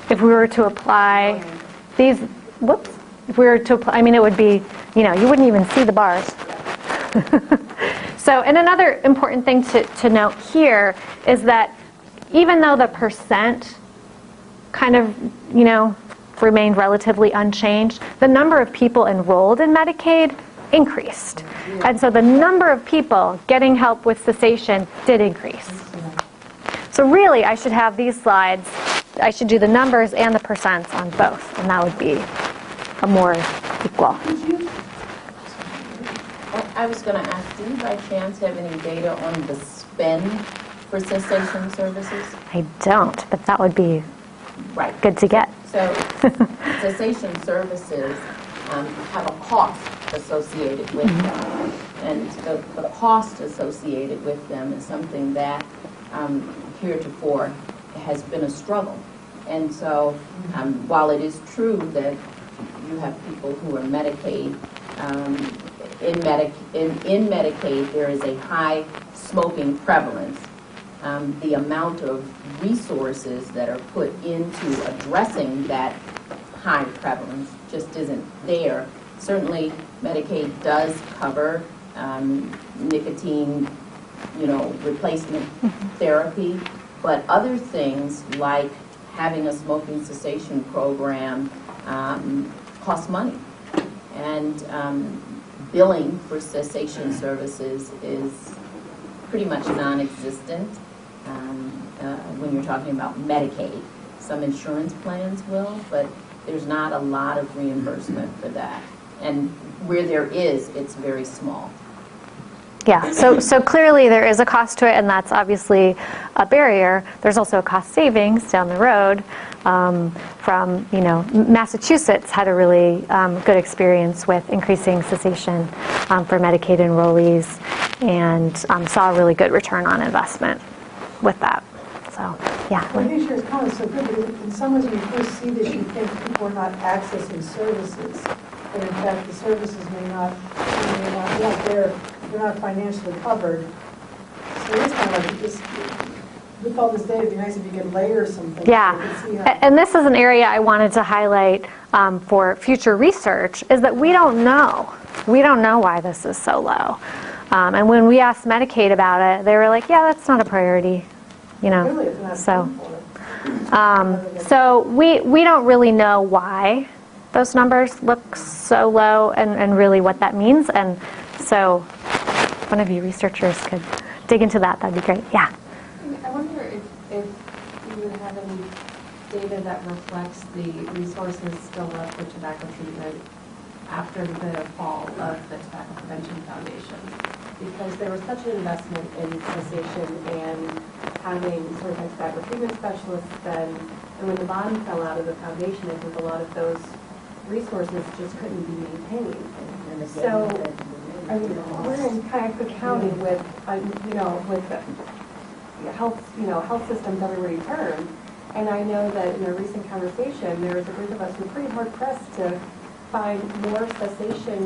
if we were to apply these, whoops, if we were to apply, I mean, it would be, you know, you wouldn't even see the bars. So, and another important thing to note here is that even though the percent kind of, you know, remained relatively unchanged, the number of people enrolled in Medicaid increased. And so the number of people getting help with cessation did increase. So really, I should have these slides, I should do the numbers and the percents on both, and that would be a more equal. I was going to ask, do you by chance have any data on the spend for cessation services? I don't, but that would be Right. good to get. So cessation services have a cost associated with them. And the cost associated with them is something that heretofore has been a struggle. And so while it is true that you have people who are Medicaid, in Medicaid there is a high smoking prevalence. The amount of resources that are put into addressing that high prevalence just isn't there. Certainly, Medicaid does cover nicotine, you know, replacement therapy, but other things like having a smoking cessation program cost money, and billing for cessation services is pretty much non-existent. When you're talking about Medicaid, some insurance plans will, but there's not a lot of reimbursement for that. And where there is, it's very small. Yeah, so clearly there is a cost to it, and that's obviously a barrier. There's also a cost savings down the road from, you know, Massachusetts had a really good experience with increasing cessation for Medicaid enrollees and saw a really good return on investment with that. So, yeah. Well, this year's comment is so good, but in some ways when you first see this, you think people are not accessing services. But in fact, the services may not yeah, they're not financially covered. So it's kind of like this, with all this data, it'd be nice if you could layer some things. Yeah, and this is an area I wanted to highlight for future research, is that we don't know. We don't know why this is so low. And when we asked Medicaid about it, they were like, yeah, that's not a priority. You know, Really, it's not so we don't really know why those numbers look so low and really what that means. And so if one of you researchers could dig into that, that'd be great. Yeah. I wonder if you would have any data that reflects the resources still left for tobacco treatment after the fall of the Tobacco Prevention Foundation. Because there was such an investment in cessation and having certified tobacco treatment specialists then, and when the bond fell out of the foundation, I think a lot of those resources just couldn't be maintained. So, I mean, we're in Cuyahoga County with, with health systems everywhere you turn. And I know that in a recent conversation, there was a group of us who were pretty hard pressed to find more cessation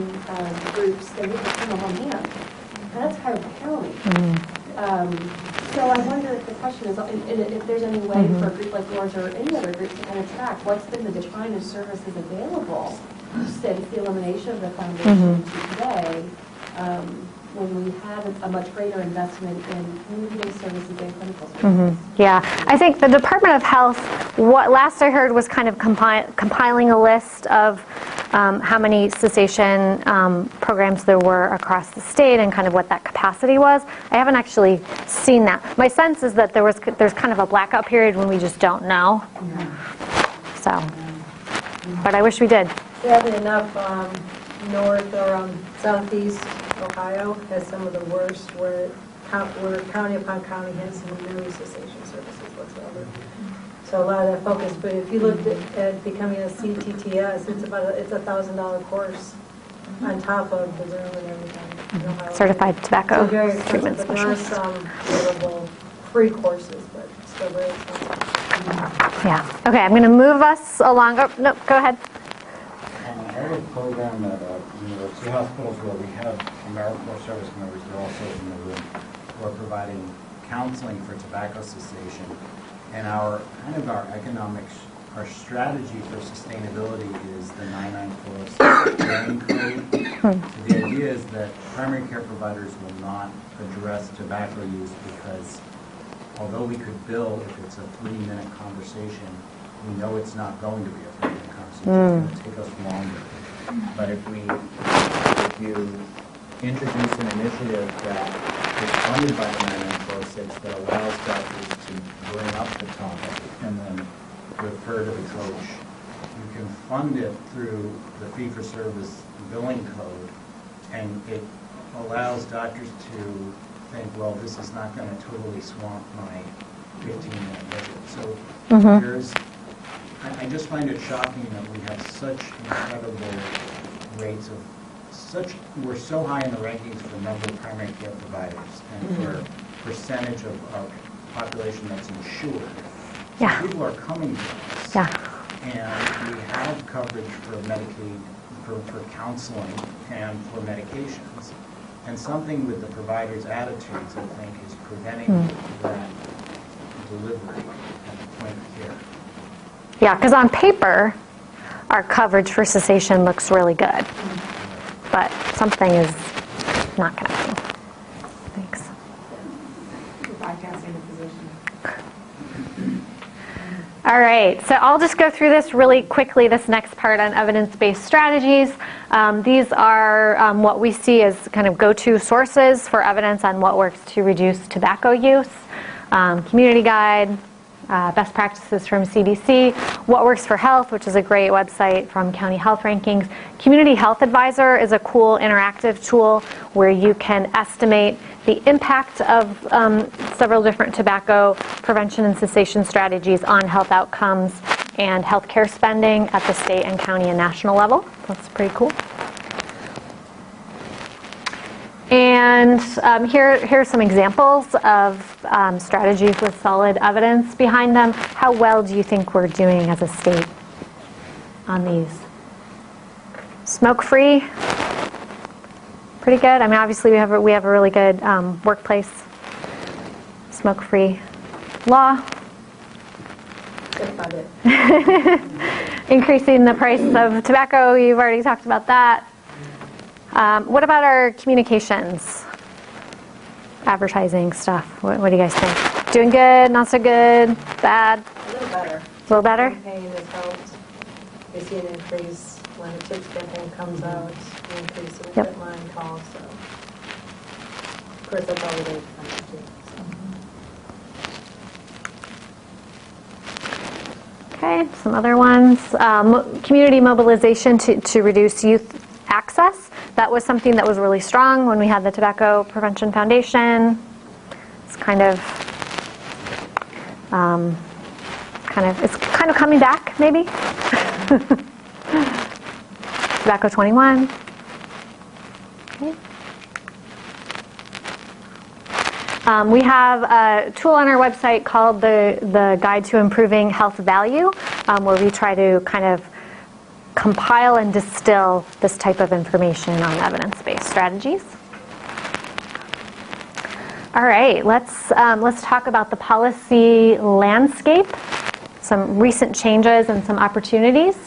groups that would become a home hand. And that's Cuyahoga County. So I wonder if the question is, if there's any way for a group like yours or any other group to kind of track what's been the decline of services available since the elimination of the foundation to today, when we have a much greater investment in community-based services and clinical services. Yeah, I think the Department of Health, what last I heard was kind of compiling a list of how many cessation programs there were across the state and kind of what that capacity was. I haven't actually seen that. My sense is that there's kind of a blackout period when we just don't know. So, but I wish we did. Sadly enough, north or southeast Ohio has some of the worst, where county upon county has some no cessation services whatsoever. So a lot of that focus, but if you looked at becoming a CTTS, it's $1,000 course on top of the Zoom and everything. in Ohio. Certified tobacco So very expensive, treatment but there are specialist. some available free courses, but still very expensive. Yeah. Okay, I'm going to move us along. Oh, no, go ahead. I have a program at two hospitals where we have AmeriCorps service members. They're also in the room. We're providing counseling for tobacco cessation, and our economics, our strategy for sustainability is the 99406 billing code. So the idea is that primary care providers will not address tobacco use because although we could bill if it's a 3-minute conversation, we know it's not going to be a 3-minute conversation. It's going to take us longer. But if you introduce an initiative that is funded by the 99406 that allows doctors to bring up the topic and then refer to the coach, you can fund it through the fee-for-service billing code, and it allows doctors to think, well, this is not going to totally swamp my 15-minute visit. So I just find it shocking that we have such incredible rates of we're so high in the rankings for number of primary care providers and for percentage of our population that's insured. So Yeah. people are coming to us. Yeah. And we have coverage for Medicaid, for counseling and for medications. And something with the providers' attitudes, I think, is preventing that delivery at the point of care. Yeah, because on paper, our coverage for cessation looks really good, but something is not connecting. Thanks. Bypassing the physician. All right, so I'll just go through this really quickly, this next part on evidence-based strategies. These are what we see as kind of go-to sources for evidence on what works to reduce tobacco use. Community Guide, best practices from CDC, What Works for Health, which is a great website from County Health Rankings. Community Health Advisor is a cool interactive tool where you can estimate the impact of several different tobacco prevention and cessation strategies on health outcomes and healthcare spending at the state and county and national level. That's pretty cool. And here are some examples of strategies with solid evidence behind them. How well do you think we're doing as a state on these? Smoke-free, pretty good. I mean, obviously we have a really good workplace smoke-free law. That's about it. Increasing the price of tobacco, you've already talked about that. What about our communications, advertising stuff? What do you guys think? Doing good, not so good, bad? A little better. A little better? Campaign has helped. We see an increase when the TIPS campaign comes out, an increase in Yep. line calls, so. Of course, that's all we do. Okay, some other ones. Community mobilization to reduce youth access. That was something that was really strong when we had the Tobacco Prevention Foundation. It's kind of coming back, maybe. Tobacco 21. Okay. We have a tool on our website called the Guide to Improving Health Value, where we try to kind of compile and distill this type of information on evidence-based strategies. All right, let's talk about the policy landscape, some recent changes and some opportunities.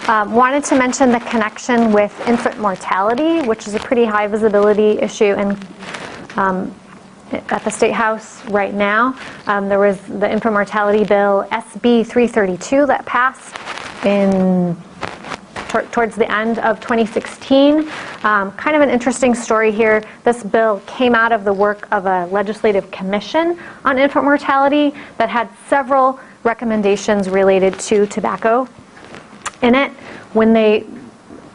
Wanted to mention the connection with infant mortality, which is a pretty high visibility issue at the State House right now. There was the infant mortality bill, SB 332, that passed towards the end of 2016. Kind of an interesting story here. This bill came out of the work of a legislative commission on infant mortality that had several recommendations related to tobacco in it. When they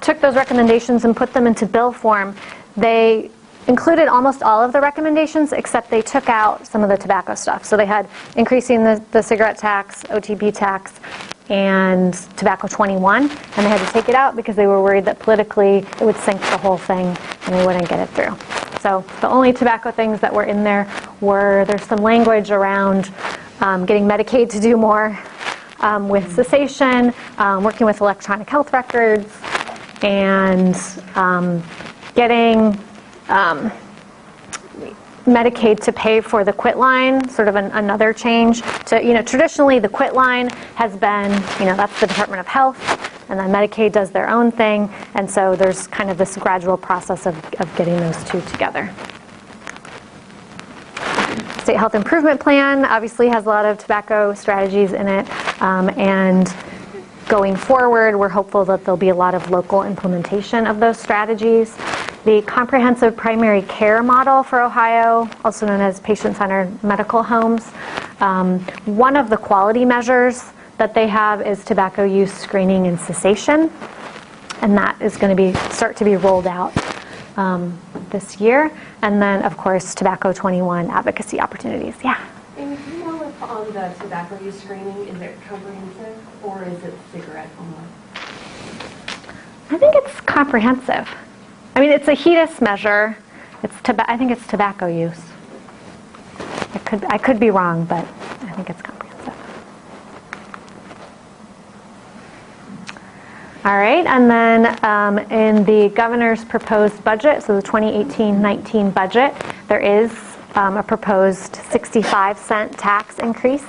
took those recommendations and put them into bill form, they included almost all of the recommendations, except they took out some of the tobacco stuff. So they had increasing the cigarette tax, OTP tax, and tobacco 21, and they had to take it out because they were worried that politically it would sink the whole thing and they wouldn't get it through. So the only tobacco things that were in there there's some language around getting Medicaid to do more with cessation, working with electronic health records, and getting Medicaid to pay for the quit line, sort of another change. To, traditionally the quit line has been, that's the Department of Health, and then Medicaid does their own thing, and so there's kind of this gradual process of getting those two together. State Health Improvement Plan obviously has a lot of tobacco strategies in it, and going forward, we're hopeful that there'll be a lot of local implementation of those strategies. The comprehensive primary care model for Ohio, also known as patient-centered medical homes, one of the quality measures that they have is tobacco use screening and cessation, and that is going to start to be rolled out this year. And then, of course, Tobacco 21 advocacy opportunities. Yeah. And do you know if on the tobacco use screening, is it comprehensive or is it cigarette only? I think it's comprehensive. I mean, it's a HEDIS measure. I think it's tobacco use. I could be wrong, but I think it's comprehensive. All right, and then in the governor's proposed budget, so the 2018-19 budget, there is a proposed 65-cent tax increase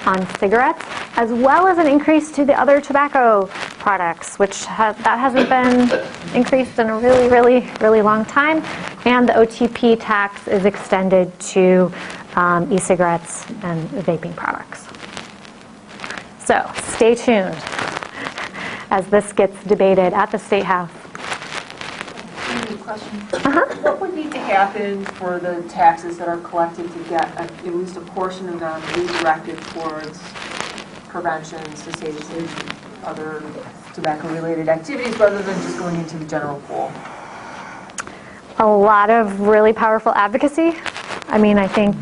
on cigarettes, as well as an increase to the other tobacco products, which that hasn't been increased in a really, really, really long time. And the OTP tax is extended to e-cigarettes and vaping products. So stay tuned as this gets debated at the State House. Question. What would need to happen for the taxes that are collected to get at least a portion of them redirected towards prevention, cessation, other tobacco-related activities, rather than just going into the general pool? A lot of really powerful advocacy. I mean, I think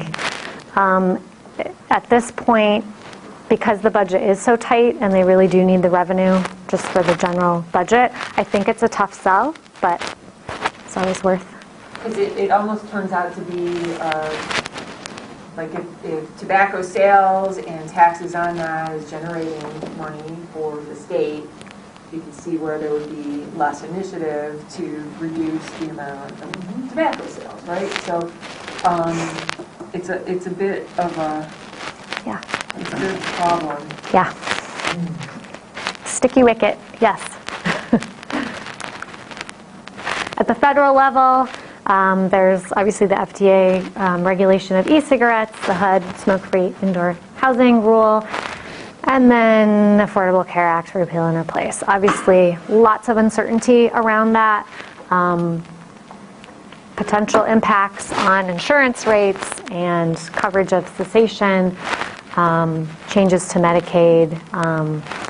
at this point, because the budget is so tight and they really do need the revenue just for the general budget, I think it's a tough sell, but it's always worth. Because it almost turns out to be like if tobacco sales and taxes on that is generating money for the state, you can see where there would be less initiative to reduce the amount of tobacco sales, right? So it's a bit of a it's a big problem. Yeah. Sticky wicket, yes. At the federal level, there's obviously the FDA regulation of e-cigarettes, the HUD smoke-free indoor housing rule, and then Affordable Care Act repeal and replace. Obviously, lots of uncertainty around that. Potential impacts on insurance rates and coverage of cessation, changes to Medicaid.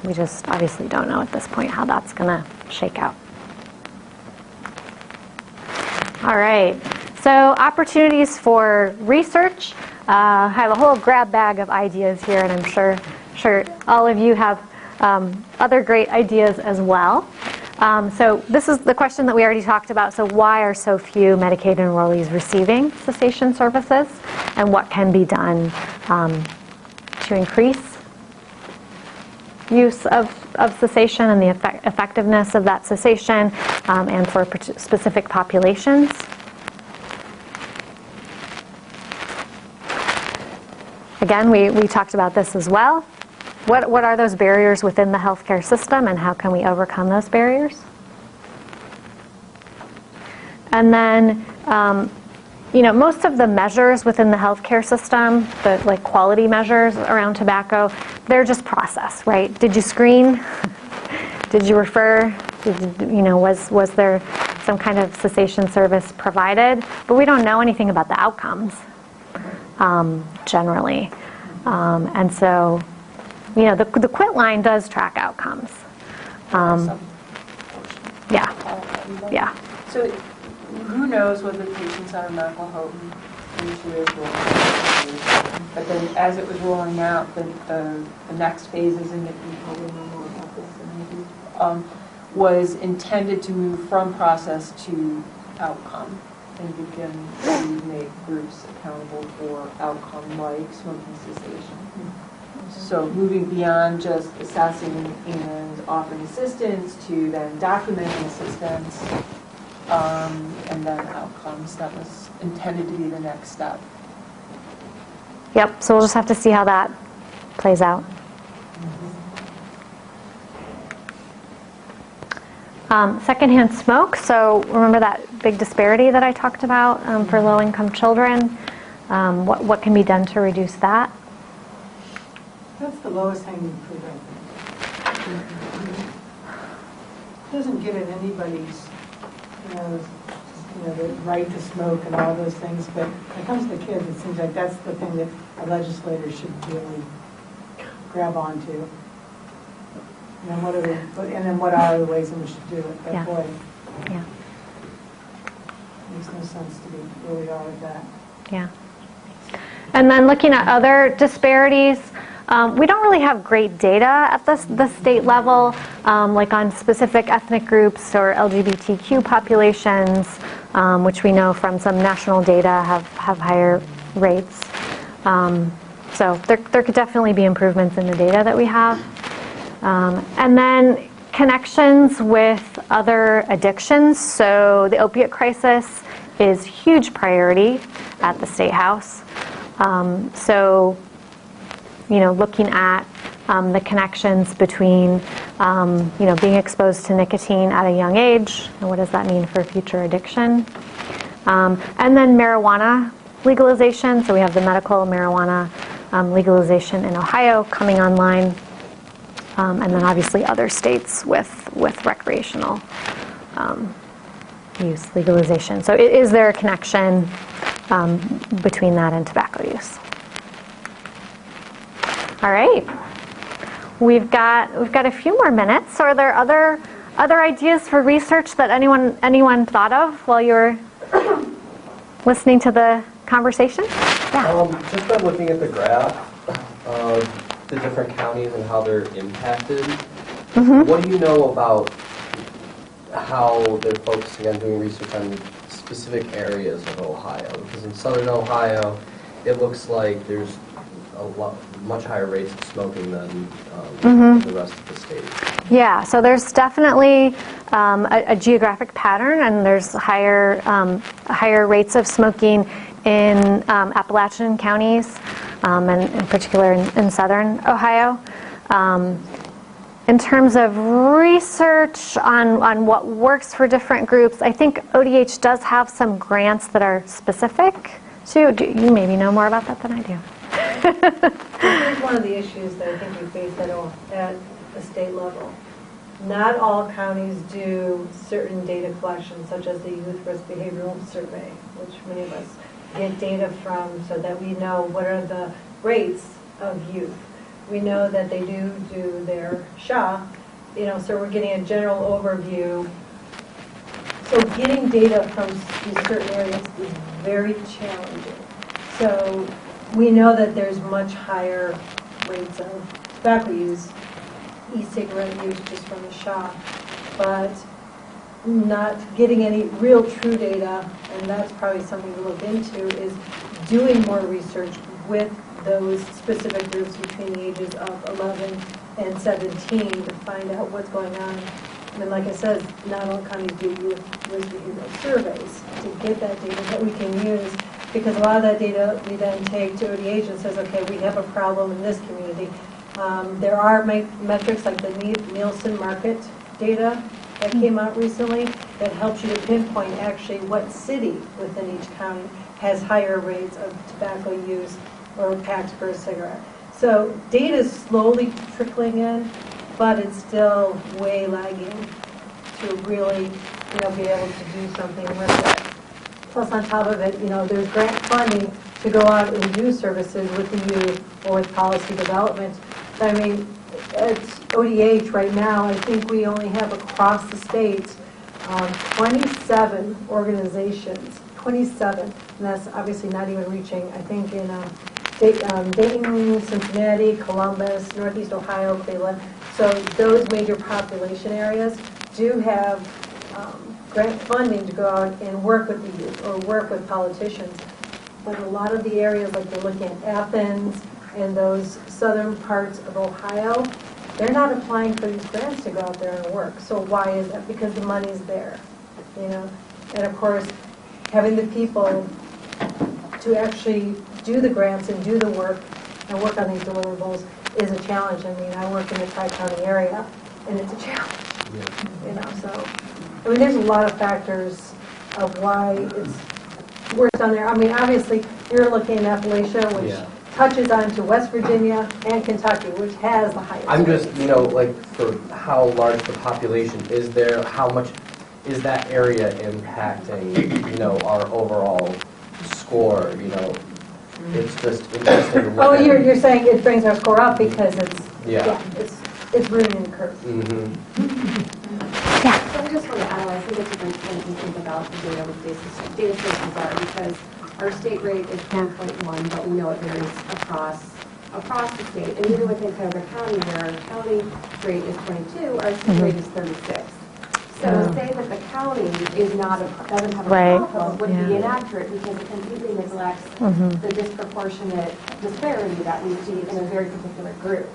We just obviously don't know at this point how that's going to shake out. All right, so opportunities for research. I have a whole grab bag of ideas here, and I'm sure all of you have other great ideas as well. So this is the question that we already talked about. So why are so few Medicaid enrollees receiving cessation services, and what can be done to increase use of cessation and the effectiveness of that cessation, and for specific populations? Again, we talked about this as well. What are those barriers within the healthcare system, and how can we overcome those barriers? And then, most of the measures within the healthcare system, the like quality measures around tobacco, they're just process, right? Did you screen? Did you refer? Was there some kind of cessation service provided? But we don't know anything about the outcomes generally, and so. The quit line does track outcomes. Yeah. So who knows what the patient-centered medical home initiative will, but then as it was rolling out, the next phases in it, was intended to move from process to outcome and begin to make groups accountable for outcome like smoking cessation. So moving beyond just assessing and offering assistance to then documenting assistance, and then outcomes. That was intended to be the next step. Yep, so we'll just have to see how that plays out. Secondhand smoke, so remember that big disparity that I talked about for low-income children? What can be done to reduce that? That's the lowest hanging fruit, I think. It doesn't get at anybody's, the right to smoke and all those things, but when it comes to kids, it seems like that's the thing that a legislator should really grab onto. And then what are the ways in which to do it? But Yeah. boy, Yeah, makes no sense to be where we are with that. yeah. And then looking at other disparities, we don't really have great data at the state level, like on specific ethnic groups or LGBTQ populations, which we know from some national data have higher rates. So there could definitely be improvements in the data that we have. And then connections with other addictions. So the opiate crisis is a huge priority at the State House. So, looking at the connections between, being exposed to nicotine at a young age, and what does that mean for future addiction. And then marijuana legalization. So we have the medical marijuana legalization in Ohio coming online. And then obviously other states with recreational use legalization. So is there a connection between that and tobacco use? All right, we've got a few more minutes. So are there other ideas for research that anyone thought of while you were listening to the conversation? Yeah. Just by looking at the graph of the different counties and how they're impacted, what do you know about how they're focusing on doing research on specific areas of Ohio? Because in southern Ohio, it looks like there's much higher rates of smoking than the rest of the state. Yeah, so there's definitely a geographic pattern, and there's higher rates of smoking in Appalachian counties, and in particular in southern Ohio. In terms of research on what works for different groups, I think ODH does have some grants that are specific to. You maybe know more about that than I do. Here's one of the issues that I think we face at the state level. Not all counties do certain data collection, such as the Youth Risk Behavioral Survey, which many of us get data from so that we know what are the rates of youth. We know that they do their SHA, so we're getting a general overview. So getting data from these certain areas is very challenging. So we know that there's much higher rates of tobacco use, e-cigarette use just from the SHA, but not getting any real true data, and that's probably something to look into, is doing more research with those specific groups between the ages of 11 and 17 to find out what's going on. And like I said, not all counties do youth risk behavioral surveys to get that data that we can use, because a lot of that data we then take to ODH and says, okay, we have a problem in this community. There are metrics like the Nielsen market data that came out recently that helps you to pinpoint actually what city within each county has higher rates of tobacco use or packs per cigarette. So data is slowly trickling in, but it's still way lagging to really, be able to do something with it. Plus, on top of it, there's grant funding to go out and do services with the youth or with policy development. I mean, at ODH right now, I think we only have across the state 27 organizations, 27, and that's obviously not even reaching, I think, in Dayton, Cincinnati, Columbus, Northeast Ohio, Cleveland. So those major population areas do have grant funding to go out and work with the youth or work with politicians. But a lot of the areas, like you're looking at Athens and those southern parts of Ohio, they're not applying for these grants to go out there and work. So why is that? Because the money's there, you know? And of course, having the people to actually do the grants and do the work and work on these deliverables is a challenge. I mean, I work in the Tri-County area, and it's a challenge, you know, so. I mean, there's a lot of factors of why it's worse down there. I mean, obviously, you're looking at Appalachia, which touches onto West Virginia and Kentucky, which has the highest. I'm just, you know, like, for how large the population is there, how much is that area impacting, you know, our overall score, you know? It's just interesting to look Oh, at. you're saying it brings our score up because it's, Yeah. it's ruining the curve. Mm-hmm. So I just want to add, I think it's important to think about the data with data sources are, because our state rate is 1.1, but we know it varies across the state. And even within Cuyahoga County, where our county rate is 22, our state rate is 36. So to say that the county is doesn't have a problem would be inaccurate, because it completely neglects the disproportionate disparity that we see in a very particular group.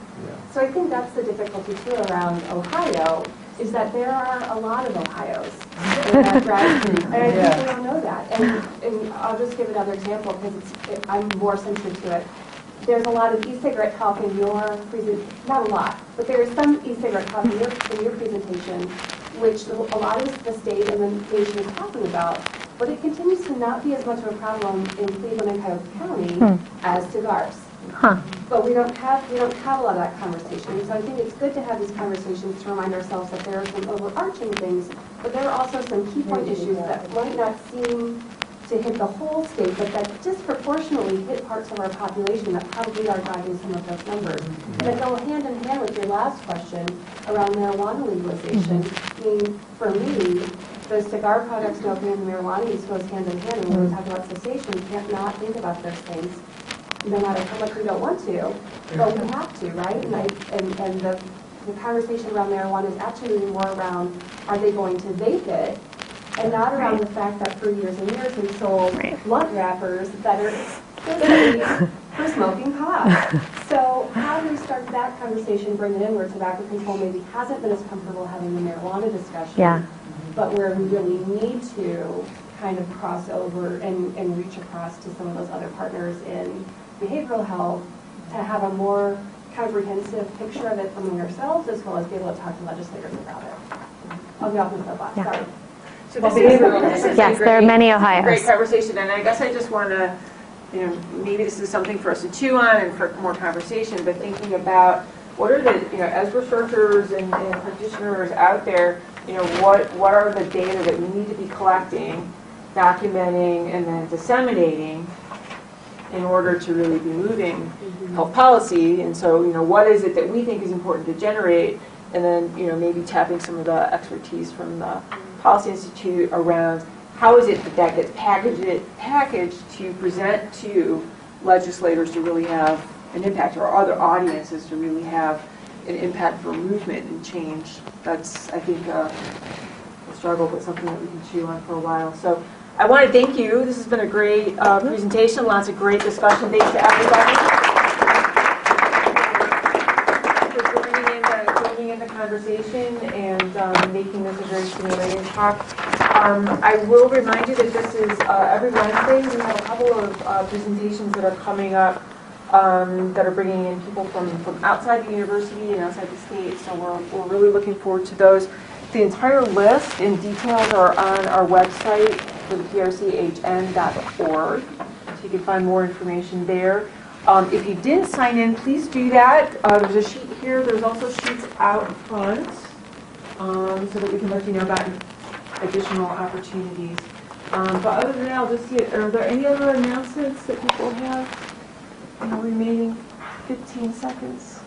So I think that's the difficulty too around Ohio, is that there are a lot of Ohios in that drive through, and I think we don't know that. And I'll just give another example, because I'm more sensitive to it. There's a lot of e-cigarette talk in your presentation, not a lot, but there is some e-cigarette talk in your presentation, which a lot of the state and the nation is talking about, but it continues to not be as much of a problem in Cleveland and Cuyahoga County as cigars. But we don't have a lot of that conversation. So I think it's good to have these conversations to remind ourselves that there are some overarching things, but there are also some key point issues that might not seem to hit the whole state, but that disproportionately hit parts of our population that probably are driving some of those numbers. That go hand in hand with your last question around marijuana legalization. I mean, for me, the cigar products and opium and marijuana use goes hand in hand. And when we talk about cessation, we can't not think about those things, no matter how much we don't want to, but we have to, right? And the conversation around marijuana is actually more around, are they going to vape it? And not around the fact that for years and years we sold blunt wrappers that are specifically for smoking pot. So how do we start that conversation, bring it in where tobacco control maybe hasn't been as comfortable having the marijuana discussion, but where we really need to kind of cross over and reach across to some of those other partners in behavioral health to have a more comprehensive picture of it from ourselves, as well as be able to talk to legislators about it. I'll get off my soapbox, sorry. So this is Yes, there are many Ohios. Great conversation, and I guess I just want to, you know, maybe this is something for us to chew on and for more conversation, but thinking about what are the, you know, as researchers and practitioners out there, you know, what are the data that we need to be collecting, documenting, and then disseminating in order to really be moving health policy. And so, you know, what is it that we think is important to generate, and then, you know, maybe tapping some of the expertise from the Policy Institute around how is it that gets packaged to present to legislators to really have an impact, or other audiences to really have an impact for movement and change. That's, I think, a struggle, but something that we can chew on for a while. So I want to thank you. This has been a great presentation, lots of great discussion. Thanks to everybody for joining in the conversation and making this a very stimulating talk. I will remind you that this is every Wednesday. We have a couple of presentations that are coming up that are bringing in people from outside the university and outside the state. So we're really looking forward to those. The entire list and details are on our website for the prchn.org. So you can find more information there. If you didn't sign in, please do that. There's a sheet here. There's also sheets out front so that we can let you know about additional opportunities. But other than that, I'll just see it. Are there any other announcements that people have in the remaining 15 seconds?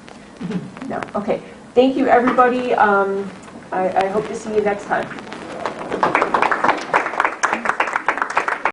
No. Okay. Thank you, everybody. I hope to see you next time.